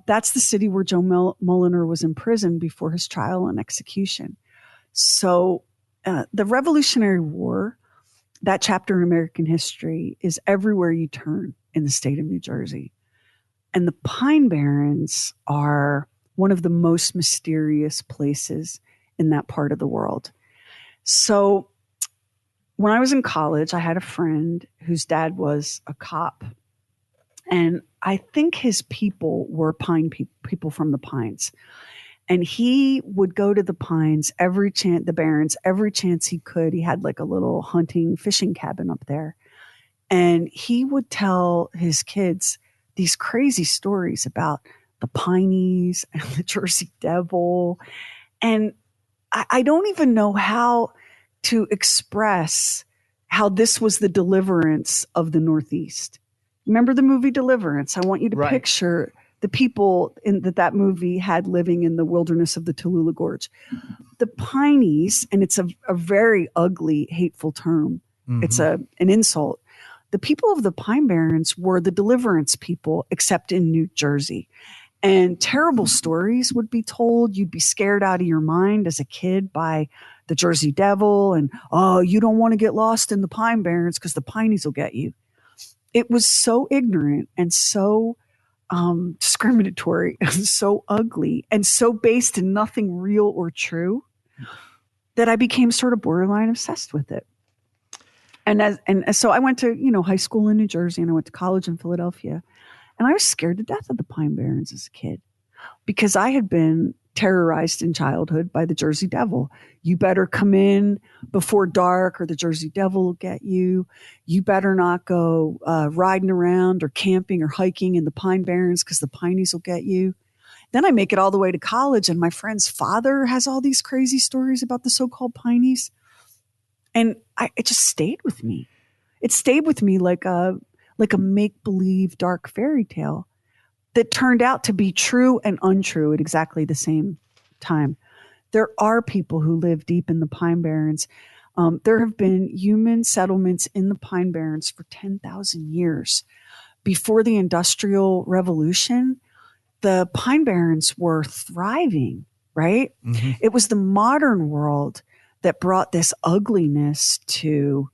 That's the city where Joe Mulliner was imprisoned before his trial and execution. So the Revolutionary War, that chapter in American history, is everywhere you turn in the state of New Jersey. And the Pine Barrens are one of the most mysterious places in that part of the world. So when I was in college, I had a friend whose dad was a cop. And I think his people were people from the Pines. And he would go to the Pines the Barrens, every chance he could. He had like a little hunting, fishing cabin up there. And he would tell his kids these crazy stories about the Pineys and the Jersey Devil. And I don't even know how to express how this was the deliverance of the Northeast. Remember the movie Deliverance? I want you to picture the people that movie had living in the wilderness of the Tallulah Gorge. The Pineys, and it's a very ugly, hateful term. Mm-hmm. It's an insult. The people of the Pine Barrens were the deliverance people, except in New Jersey. And terrible stories would be told. You'd be scared out of your mind as a kid by the Jersey Devil. And, oh, you don't want to get lost in the Pine Barrens because the Pineys will get you. It was so ignorant and so discriminatory and so ugly and so based in nothing real or true that I became sort of borderline obsessed with it. And so I went to, high school in New Jersey, and I went to college in Philadelphia, and I was scared to death of the Pine Barrens as a kid because I had been terrorized in childhood by the Jersey Devil. You better come in before dark or the Jersey Devil will get you. You better not go riding around or camping or hiking in the Pine Barrens because the Pineys will get you. Then I make it all the way to college, and my friend's father has all these crazy stories about the so-called Pineys. And it just stayed with me. It stayed with me like a make-believe dark fairy tale that turned out to be true and untrue at exactly the same time. There are people who live deep in the Pine Barrens. There have been human settlements in the Pine Barrens for 10,000 years. Before the Industrial Revolution, the Pine Barrens were thriving, right? Mm-hmm. It was the modern world that brought this ugliness to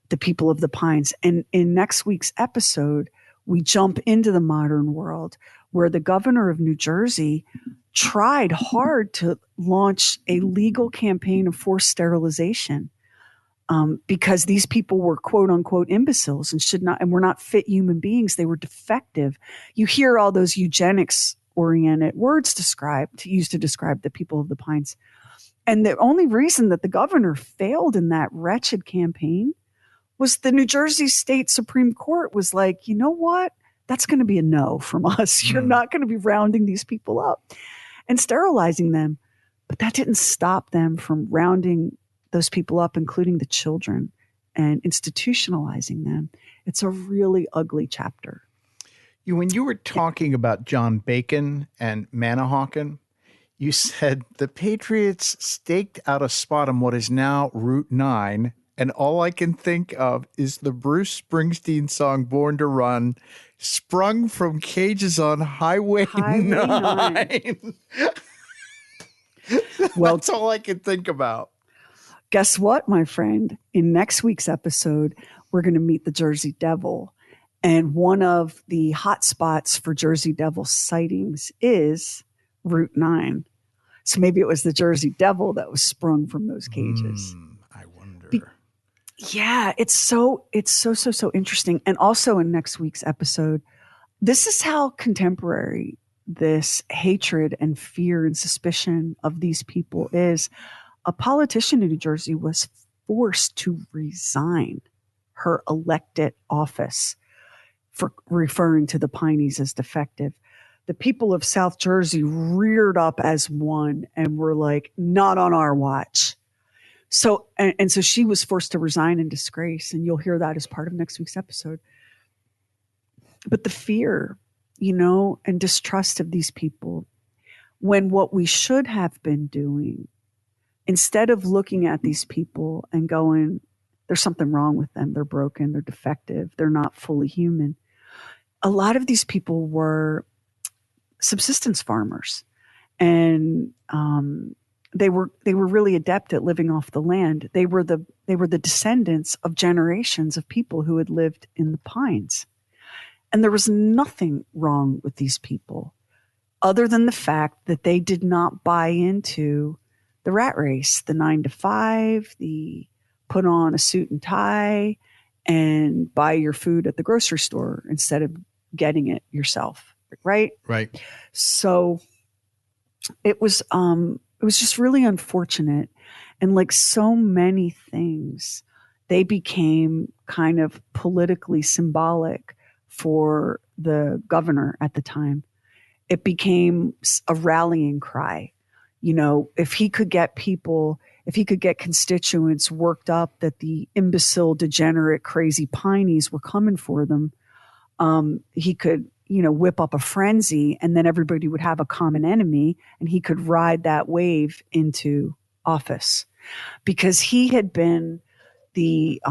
the people of the Pines. And in next week's episode, we jump into the modern world where the governor of New Jersey tried hard to launch a legal campaign of forced sterilization because these people were quote unquote imbeciles and were not fit human beings. They were defective. You hear all those eugenics oriented words used to describe the people of the Pines. And the only reason that the governor failed in that wretched campaign was the New Jersey State Supreme Court was like, you know what? That's going to be a no from us. You're not going to be rounding these people up and sterilizing them. But that didn't stop them from rounding those people up, including the children, and institutionalizing them. It's a really ugly chapter. When you were talking about John Bacon and Manahawkin, you said the Patriots staked out a spot on what is now Route 9, and all I can think of is the Bruce Springsteen song Born to Run, sprung from cages on Highway 9. Well, that's all I can think about. Guess what, my friend? In next week's episode, we're going to meet the Jersey Devil. And one of the hot spots for Jersey Devil sightings is Route 9. So maybe it was the Jersey Devil that was sprung from those cages. I wonder. Yeah, it's so interesting. And also in next week's episode, this is how contemporary this hatred and fear and suspicion of these people is. A politician in New Jersey was forced to resign her elected office for referring to the Pineys as defective. The people of South Jersey reared up as one and were like, not on our watch. So, and so she was forced to resign in disgrace. And you'll hear that as part of next week's episode. But the fear, and distrust of these people, when what we should have been doing, instead of looking at these people and going, there's something wrong with them, they're broken, they're defective, they're not fully human. A lot of these people were subsistence farmers, and they were really adept at living off the land. They were the descendants of generations of people who had lived in the pines. And there was nothing wrong with these people other than the fact that they did not buy into the rat race, the 9 to 5, the put on a suit and tie and buy your food at the grocery store instead of getting it yourself. Right. Right. So it was just really unfortunate. And like so many things, they became kind of politically symbolic for the governor at the time. It became a rallying cry. If he could get constituents worked up that the imbecile, degenerate, crazy Pineys were coming for them, he could, whip up a frenzy, and then everybody would have a common enemy, and he could ride that wave into office. Because he had been the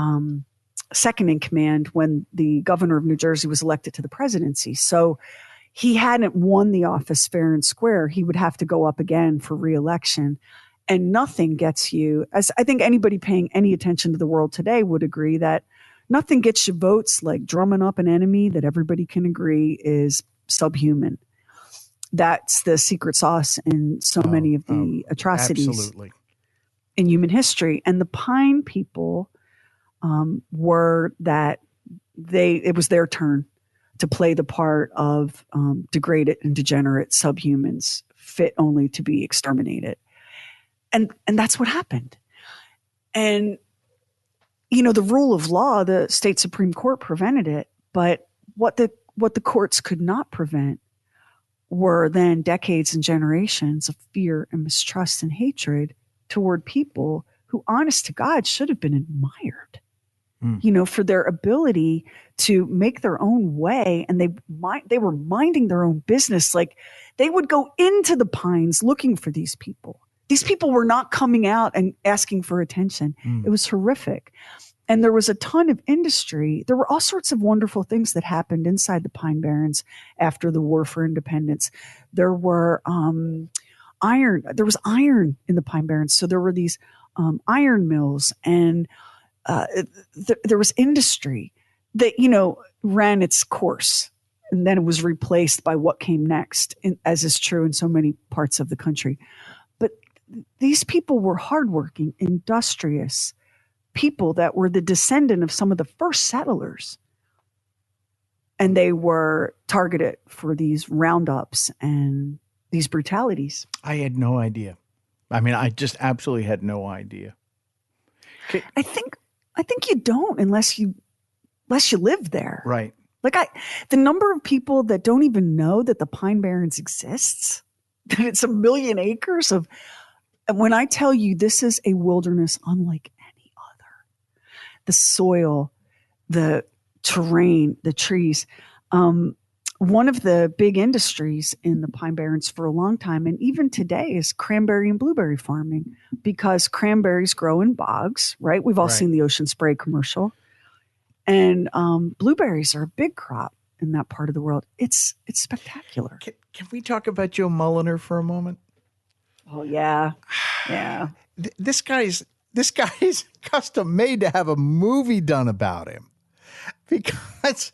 second in command when the governor of New Jersey was elected to the presidency. So he hadn't won the office fair and square. He would have to go up again for re-election. And nothing gets you, as I think anybody paying any attention to the world today would agree, that nothing gets you votes like drumming up an enemy that everybody can agree is subhuman. That's the secret sauce in so many of the atrocities absolutely. In human history. And the Pine people were that it was their turn to play the part of degraded and degenerate subhumans fit only to be exterminated. And that's what happened. And, the rule of law, the state Supreme Court prevented it. But what the courts could not prevent were then decades and generations of fear and mistrust and hatred toward people who, honest to God, should have been admired. For their ability to make their own way. And they were minding their own business. Like they would go into the pines looking for these people. These people were not coming out and asking for attention. It was horrific. And there was a ton of industry. There were all sorts of wonderful things that happened inside the Pine Barrens after the War for Independence. There were iron. There was iron in the Pine Barrens. So there were these iron mills, and there was industry that, ran its course, and then it was replaced by what came next, as is true in so many parts of the country. But these people were hardworking, industrious people that were the descendant of some of the first settlers. And they were targeted for these roundups and these brutalities. I had no idea. I mean, I just absolutely had no idea. Okay. I think you don't unless you live there. Right. Like the number of people that don't even know that the Pine Barrens exists, that it's 1 million acres of, when I tell you this is a wilderness unlike any other, the soil, the terrain, the trees. One of the big industries in the Pine Barrens for a long time, and even today, is cranberry and blueberry farming, because cranberries grow in bogs, right? We've all seen the Ocean Spray commercial. And blueberries are a big crop in that part of the world. It's spectacular. Can we talk about Joe Mulliner for a moment? Oh, yeah. Yeah. This guy's this guy is custom made to have a movie done about him. Because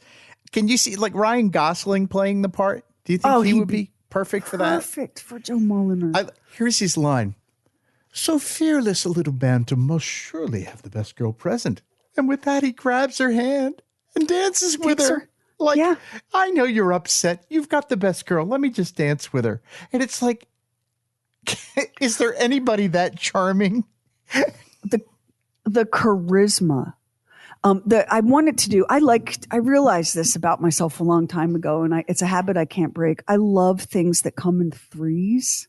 can you see like Ryan Gosling playing the part? Do you think he would be perfect for that? Perfect for Joe Mulliner. Here's his line. So fearless a little bantam must surely have the best girl present. And with that, he grabs her hand and dances with her. Like, yeah. I know you're upset. You've got the best girl. Let me just dance with her. And it's like, is there anybody that charming? The charisma. I wanted to do, I realized this about myself a long time ago, and it's a habit I can't break. I love things that come in threes.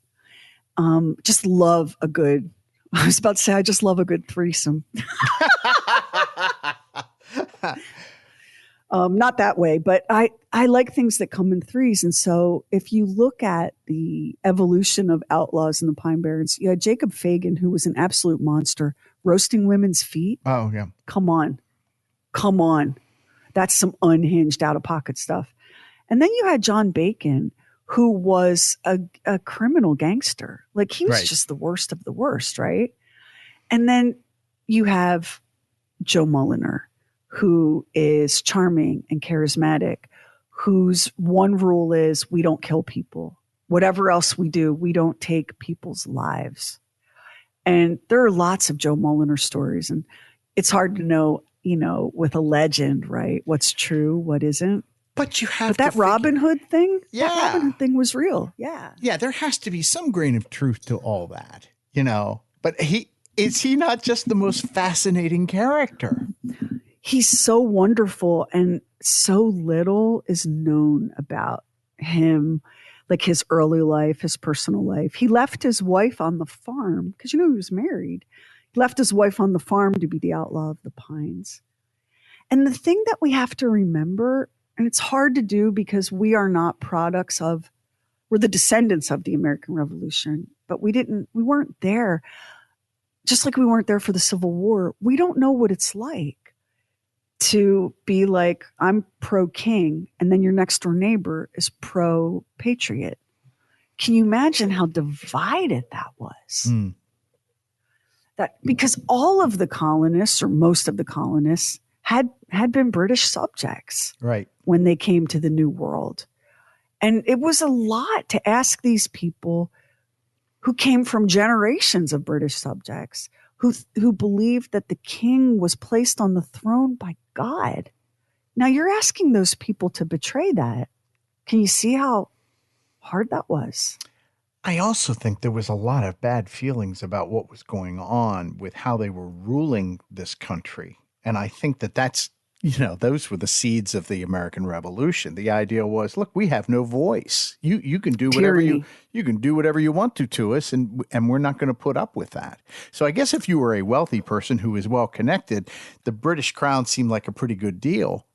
Just love a good, I was about to say, I just love a good threesome. Not that way, but I like things that come in threes. And so if you look at the evolution of outlaws in the Pine Barrens, you had Jacob Fagan, who was an absolute monster, roasting women's feet. Oh, yeah. Come on. That's some unhinged, out-of-pocket stuff. And then you had John Bacon, who was a criminal gangster. Like, he was just the worst of the worst, right? And then you have Joe Mulliner, who is charming and charismatic, whose one rule is we don't kill people. Whatever else we do, we don't take people's lives. And there are lots of Joe Mulliner stories, and it's hard to know, with a legend, right? What's true, what isn't. But you have that Robin Hood thing, yeah. That Robin Hood thing was real. Yeah. Yeah, there has to be some grain of truth to all that, But is he not just the most fascinating character? He's so wonderful, and so little is known about him, like his early life, his personal life. He left his wife on the farm because, he was married. He left his wife on the farm to be the outlaw of the Pines. And the thing that we have to remember, and it's hard to do because we are not we're the descendants of the American Revolution, but we weren't there. Just like we weren't there for the Civil War, we don't know what it's like to be like, I'm pro-king, and then your next door neighbor is pro-patriot. Can you imagine how divided that was? That because all of the colonists, or most of the colonists, had been British subjects, right, when they came to the New World. And it was a lot to ask these people who came from generations of British subjects, who believed that the king was placed on the throne by God. Now you're asking those people to betray that. Can you see how hard that was? I also think there was a lot of bad feelings about what was going on with how they were ruling this country. And I think that's, those were the seeds of the American Revolution. The idea was, look, we have no voice. You can do whatever you can do whatever you want to us, and we're not going to put up with that. So I guess if you were a wealthy person who was well connected, the British crown seemed like a pretty good deal.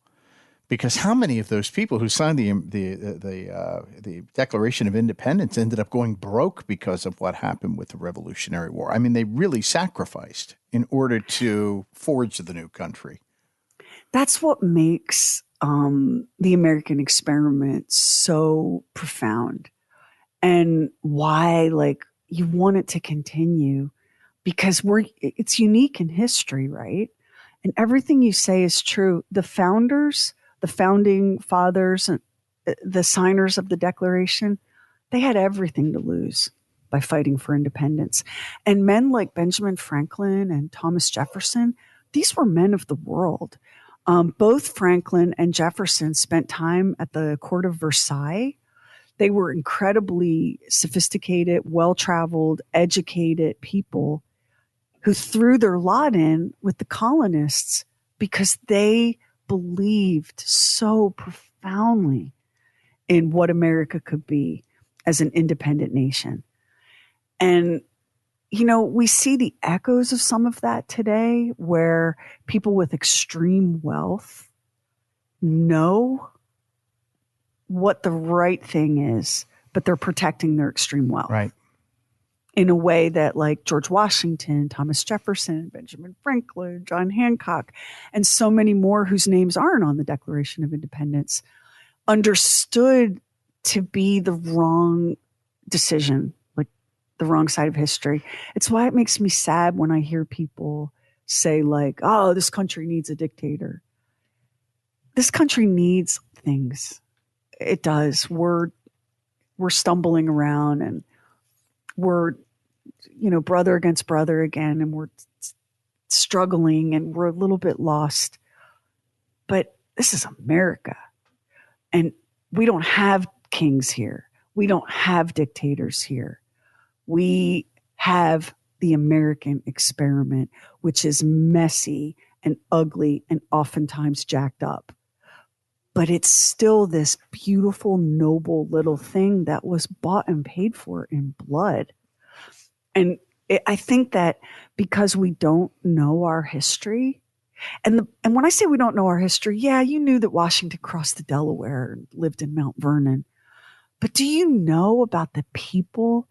Because how many of those people who signed the Declaration of Independence ended up going broke because of what happened with the Revolutionary War? I mean, they really sacrificed in order to forge the new country. That's what makes the American experiment so profound, and why, you want it to continue, because it's unique in history, right? And everything you say is true. The founders, the founding fathers, and the signers of the Declaration, they had everything to lose by fighting for independence. And men like Benjamin Franklin and Thomas Jefferson, these were men of the world. Both Franklin and Jefferson spent time at the court of Versailles. They were incredibly sophisticated, well-traveled, educated people who threw their lot in with the colonists because they believed so profoundly in what America could be as an independent nation. And, we see the echoes of some of that today, where people with extreme wealth know what the right thing is, but they're protecting their extreme wealth. Right. In a way that, like George Washington, Thomas Jefferson, Benjamin Franklin, John Hancock, and so many more whose names aren't on the Declaration of Independence, understood to be the wrong decision. Like, the wrong side of history. It's why it makes me sad when I hear people say like, oh, this country needs a dictator. This country needs things. It does. We're stumbling around and we're, brother against brother again, and we're struggling and we're a little bit lost. But this is America. And we don't have kings here. We don't have dictators here. We have the American experiment, which is messy and ugly and oftentimes jacked up. But it's still this beautiful, noble little thing that was bought and paid for in blood. And I think that because we don't know our history, and when I say we don't know our history, yeah, you knew that Washington crossed the Delaware and lived in Mount Vernon. But do you know about the people,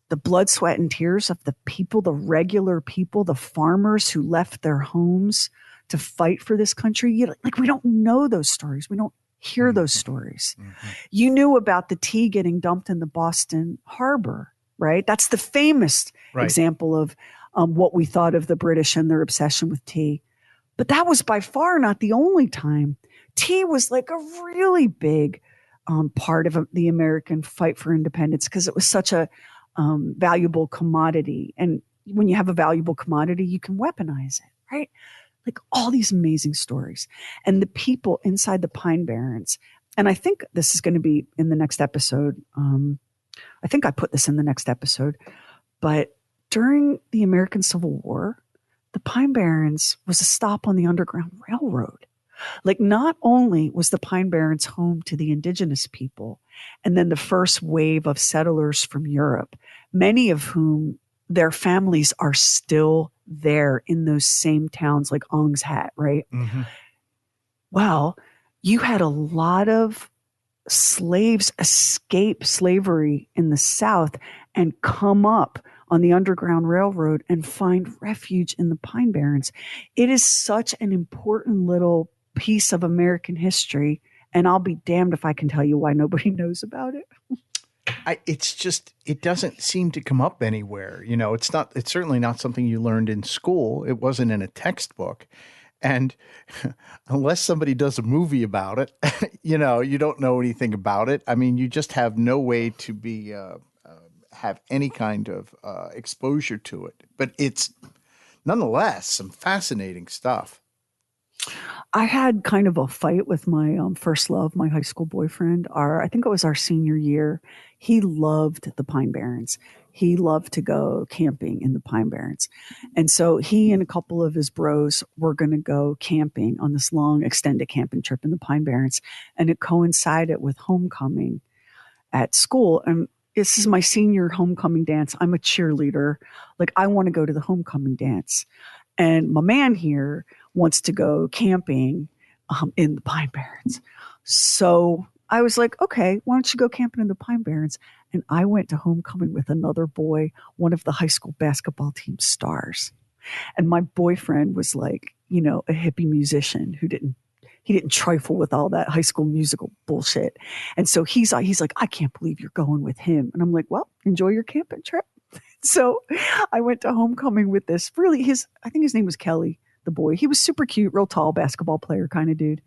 the blood, sweat, and tears of the people, the regular people, the farmers who left their homes to fight for this country? We don't know those stories. We don't hear those stories. Mm-hmm. You knew about the tea getting dumped in the Boston Harbor, right? That's the famous example of what we thought of the British and their obsession with tea. But that was by far not the only time. Tea was like a really big part of the American fight for independence because it was such a valuable commodity. And when you have a valuable commodity, you can weaponize it, right? Like all these amazing stories. And the people inside the Pine Barrens, and I think this is going to be in the next episode. I think I put this in the next episode. But during the American Civil War, the Pine Barrens was a stop on the Underground Railroad. Like not only was the Pine Barrens home to the indigenous people and then the first wave of settlers from Europe, many of whom their families are still there in those same towns like Ong's Hat, right? Mm-hmm. Well, you had a lot of slaves escape slavery in the South and come up on the Underground Railroad and find refuge in the Pine Barrens. It is such an important little piece of American history, and I'll be damned if I can tell you why nobody knows about it. It doesn't seem to come up anywhere. It's certainly not something you learned in school. It wasn't in a textbook. And unless somebody does a movie about it, you don't know anything about it. I mean, you just have no way to have any kind of exposure to it. But it's nonetheless some fascinating stuff. I had kind of a fight with my first love, my high school boyfriend. I think it was our senior year. He loved the Pine Barrens. He loved to go camping in the Pine Barrens. And so he and a couple of his bros were going to go camping on this long extended camping trip in the Pine Barrens. And it coincided with homecoming at school. And this is my senior homecoming dance. I'm a cheerleader. Like I want to go to the homecoming dance. And my man here wants to go camping in the Pine Barrens. So I was like, okay, why don't you go camping in the Pine Barrens? And I went to homecoming with another boy, one of the high school basketball team stars. And my boyfriend was like, a hippie musician who didn't trifle with all that high school musical bullshit. And so he's like, I can't believe you're going with him. And I'm like, well, enjoy your camping trip. So I went to homecoming with this I think his name was Kelly, the boy. He was super cute, real tall basketball player kind of dude.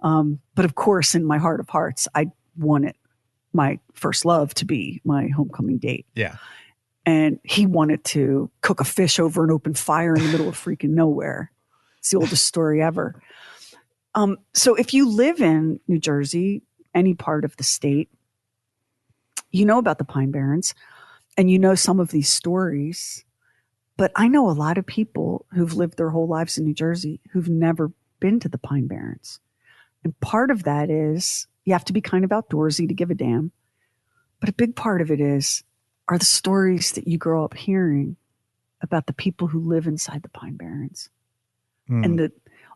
But of course, in my heart of hearts, I wanted my first love to be my homecoming date. Yeah. And he wanted to cook a fish over an open fire in the middle of freaking nowhere. It's the oldest story ever. So if you live in New Jersey, any part of the state, you know about the Pine Barrens and you know some of these stories. But I know a lot of people who've lived their whole lives in New Jersey who've never been to the Pine Barrens. And part of that is you have to be kind of outdoorsy to give a damn. But a big part of it are the stories that you grow up hearing about the people who live inside the Pine Barrens and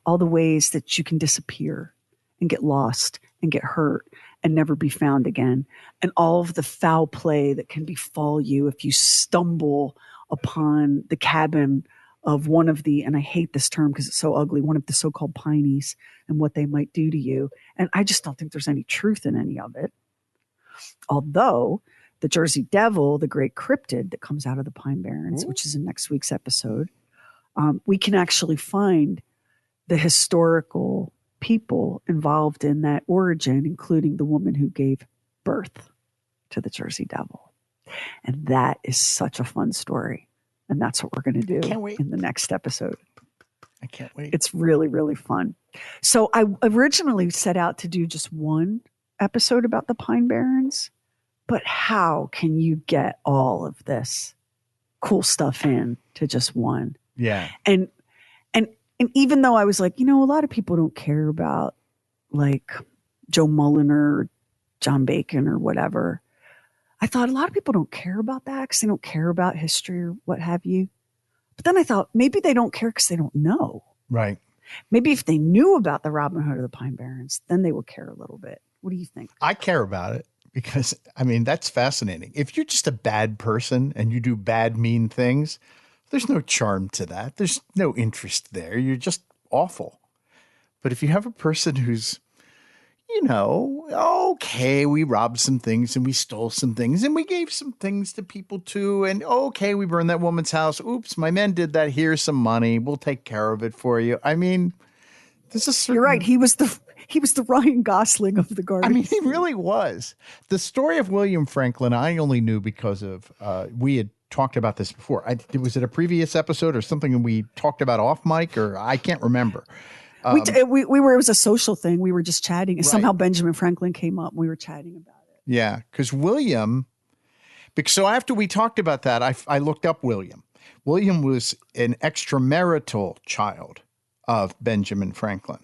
all the ways that you can disappear and get lost and get hurt and never be found again. And all of the foul play that can befall you if you stumble upon the cabin of one of the, and I hate this term because it's so ugly, one of the so-called pineys and what they might do to you. And I just don't think there's any truth in any of it. Although the Jersey Devil, the great cryptid that comes out of the Pine Barrens, which is in next week's episode, we can actually find the historical people involved in that origin, including the woman who gave birth to the Jersey Devil. And that is such a fun story. And that's what we're going to do in the next episode. I can't wait. It's really, really fun. So I originally set out to do just one episode about the Pine Barrens, but how can you get all of this cool stuff in to just one? Yeah. And even though I was like, a lot of people don't care about like Joe Mulliner or John Bacon or whatever, I thought a lot of people don't care about that because they don't care about history or what have you. But then I thought maybe they don't care because they don't know. Right. Maybe if they knew about the Robin Hood of the Pine Barrens, then they would care a little bit. What do you think? I care about it because, that's fascinating. If you're just a bad person and you do bad, mean things, there's no charm to that. There's no interest there. You're just awful. But if you have a person who's, okay, we robbed some things and we stole some things and we gave some things to people too. And okay, we burned that woman's house. Oops, my men did that. Here's some money. We'll take care of it for you. There's a certain... You're right. He was the Ryan Gosling of the garden. He really was. The story of William Franklin, I only knew because of, we had talked about this before. Was it a previous episode or something we talked about off mic, or I can't remember. It was a social thing. We were just chatting. And somehow Benjamin Franklin came up and we were chatting about it. Yeah, because so after we talked about that, I looked up William. William was an extramarital child of Benjamin Franklin.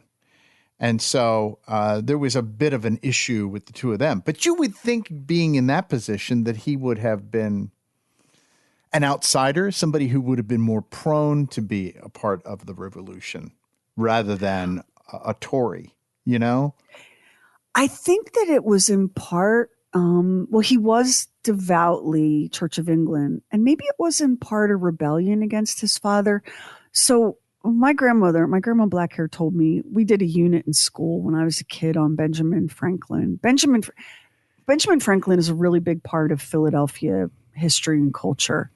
And so there was a bit of an issue with the two of them. But you would think, being in that position, that he would have been an outsider, somebody who would have been more prone to be a part of the revolution rather than a Tory, I think that it was in part, he was devoutly Church of England, and maybe it was in part a rebellion against his father. So my grandma Blackhair told me, we did a unit in school when I was a kid on Benjamin Franklin. Benjamin Franklin is a really big part of Philadelphia history and culture.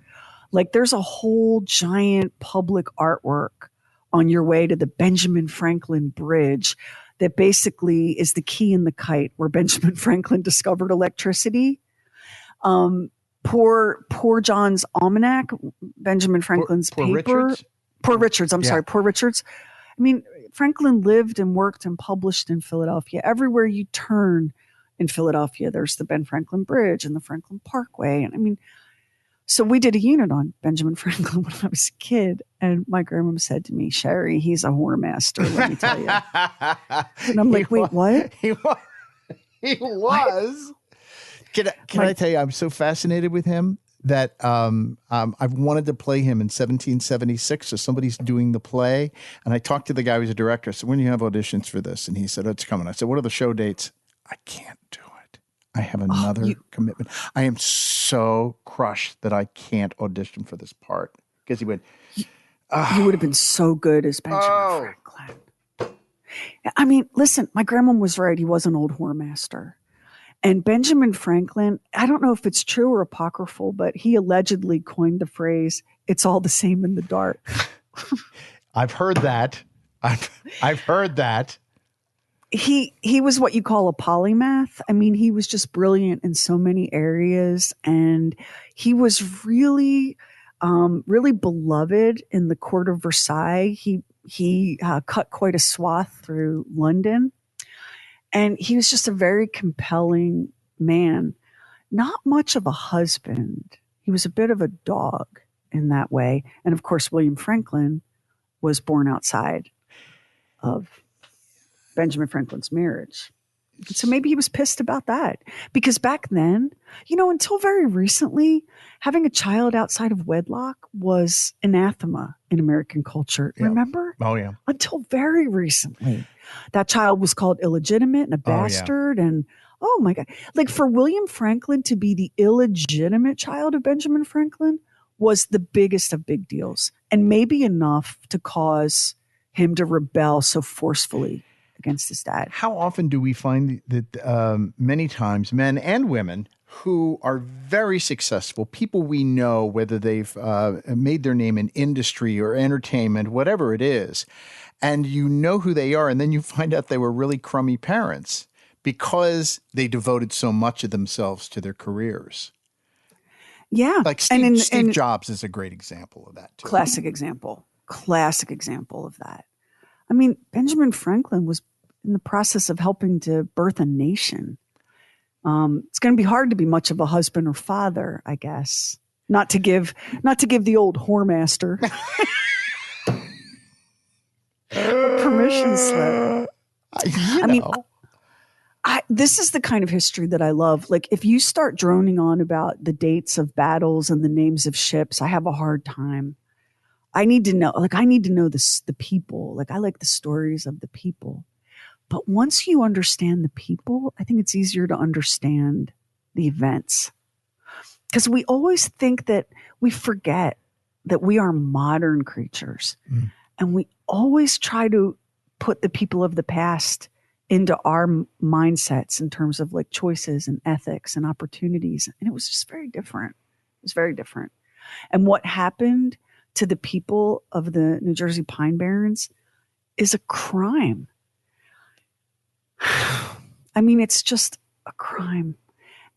Like, there's a whole giant public artwork on your way to the Benjamin Franklin Bridge that basically is the key in the kite where Benjamin Franklin discovered electricity. Poor John's Almanac, Benjamin Franklin's paper. Richards? Poor Richards. Poor Richards. Franklin lived and worked and published in Philadelphia. Everywhere you turn in Philadelphia, there's the Ben Franklin Bridge and the Franklin Parkway. And so we did a unit on Benjamin Franklin when I was a kid. And my grandma said to me, Sherry, he's a whoremaster, let me tell you. And I'm like, wait, what? He was. Can I tell you, I'm so fascinated with him that I've wanted to play him in 1776. So somebody's doing the play. And I talked to the guy who's a director. I said, when do you have auditions for this? And he said, it's coming. I said, what are the show dates? I can't do it. I have another commitment. I am so crushed that I can't audition for this part. Because he went, you would have been so good as Benjamin Franklin. Listen, my grandma was right. He was an old whoremaster. And Benjamin Franklin, I don't know if it's true or apocryphal, but he allegedly coined the phrase, it's all the same in the dark. I've heard that. I've heard that. He was what you call a polymath. He was just brilliant in so many areas. And he was really, really beloved in the court of Versailles. He cut quite a swath through London. And he was just a very compelling man. Not much of a husband. He was a bit of a dog in that way. And of course, William Franklin was born outside of Benjamin Franklin's marriage. So maybe he was pissed about that. Because back then, until very recently, having a child outside of wedlock was anathema in American culture. Yeah. Remember? Oh, yeah. Until very recently. That child was called illegitimate and a bastard. And oh my God. Like, for William Franklin to be the illegitimate child of Benjamin Franklin was the biggest of big deals. And maybe enough to cause him to rebel so forcefully against his dad. How often do we find that many times men and women who are very successful, people we know, whether they've made their name in industry or entertainment, whatever it is, and you know who they are, and then you find out they were really crummy parents because they devoted so much of themselves to their careers. Yeah. Like Steve Jobs is a great example of that, too. Classic example of that. I mean, Benjamin Franklin was in the process of helping to birth a nation. It's going to be hard to be much of a husband or father, I guess. Not to give the old whoremaster a permission slip. I mean, this is the kind of history that I love. Like, if you start droning on about the dates of battles and the names of ships, I have a hard time. I need to know the people. Like, I like the stories of the people. But once you understand the people, I think it's easier to understand the events. Because we always think that we forget that we are modern creatures. Mm. And we always try to put the people of the past into our mindsets in terms of like choices and ethics and opportunities. And it was just very different. It was very different. And what happened to the people of the New Jersey Pine Barrens is a crime. I mean, it's just a crime.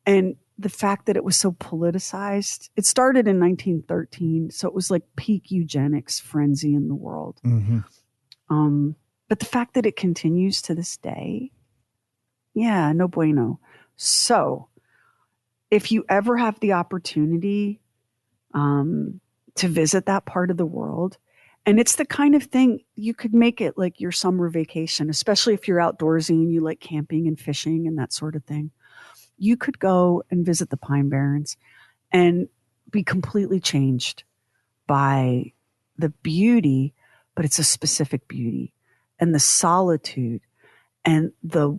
And the fact that it was so politicized, it started in 1913. So it was like peak eugenics frenzy in the world. Mm-hmm. But the fact that it continues to this day, yeah, no bueno. So if you ever have the opportunity to visit that part of the world, and it's the kind of thing you could make it like your summer vacation, especially if you're outdoorsy and you like camping and fishing and that sort of thing. You could go and visit the Pine Barrens and be completely changed by the beauty, but it's a specific beauty, and the solitude and the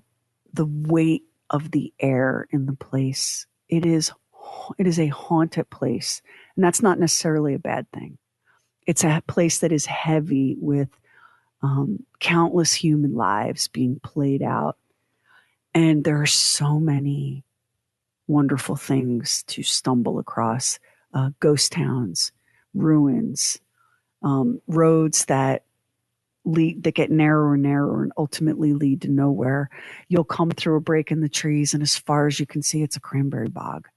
weight of the air in the place. It is a haunted place, and that's not necessarily a bad thing. It's a place that is heavy with countless human lives being played out. And there are so many wonderful things to stumble across. Ghost towns, ruins, roads that get narrower and narrower and ultimately lead to nowhere. You'll come through a break in the trees, and as far as you can see, it's a cranberry bog.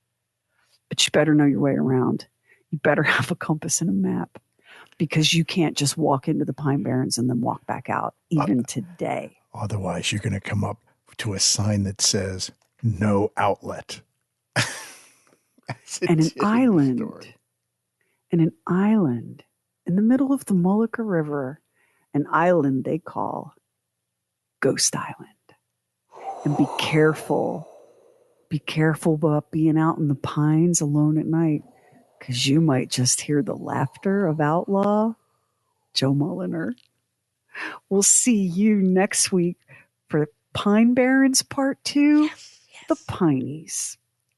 But you better know your way around. You better have a compass and a map, because you can't just walk into the Pine Barrens and then walk back out, even today. Otherwise, you're going to come up to a sign that says, no outlet. And an island in the middle of the Mulliner River, an island they call Ghost Island. And be careful about being out in the pines alone at night, because you might just hear the laughter of outlaw Joe Mulliner. We'll see you next week for Pine Barrens Part 2, The Pineys.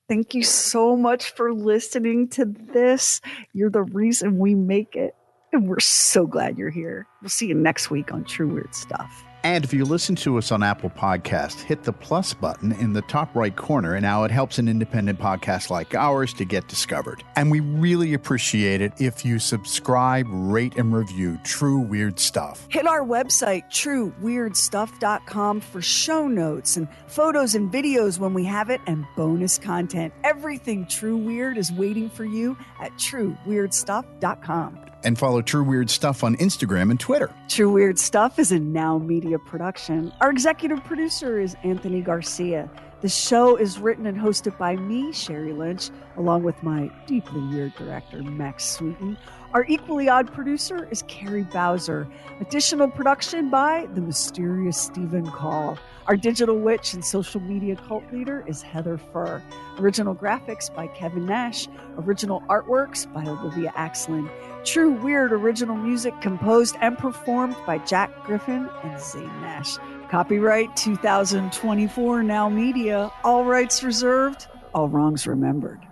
Thank you so much for listening to this. You're the reason we make it, and we're so glad you're here. We'll see you next week on True Weird Stuff. And if you listen to us on Apple Podcasts, hit the plus button in the top right corner, and now it helps an independent podcast like ours to get discovered. And we really appreciate it if you subscribe, rate, and review True Weird Stuff. Hit our website, trueweirdstuff.com, for show notes and photos and videos when we have it, and bonus content. Everything True Weird is waiting for you at trueweirdstuff.com. And follow True Weird Stuff on Instagram and Twitter. True Weird Stuff is a Now Media production. Our executive producer is Anthony Garcia. The show is written and hosted by me, Sherry Lynch, along with my deeply weird director, Max Sweeten. Our equally odd producer is Carrie Bowser. Additional production by the mysterious Stephen Call. Our digital witch and social media cult leader is Heather Furr. Original graphics by Kevin Nash. Original artworks by Olivia Axland. True Weird original music composed and performed by Jack Griffin and Zane Nash. Copyright 2024 Now Media. All rights reserved. All wrongs remembered.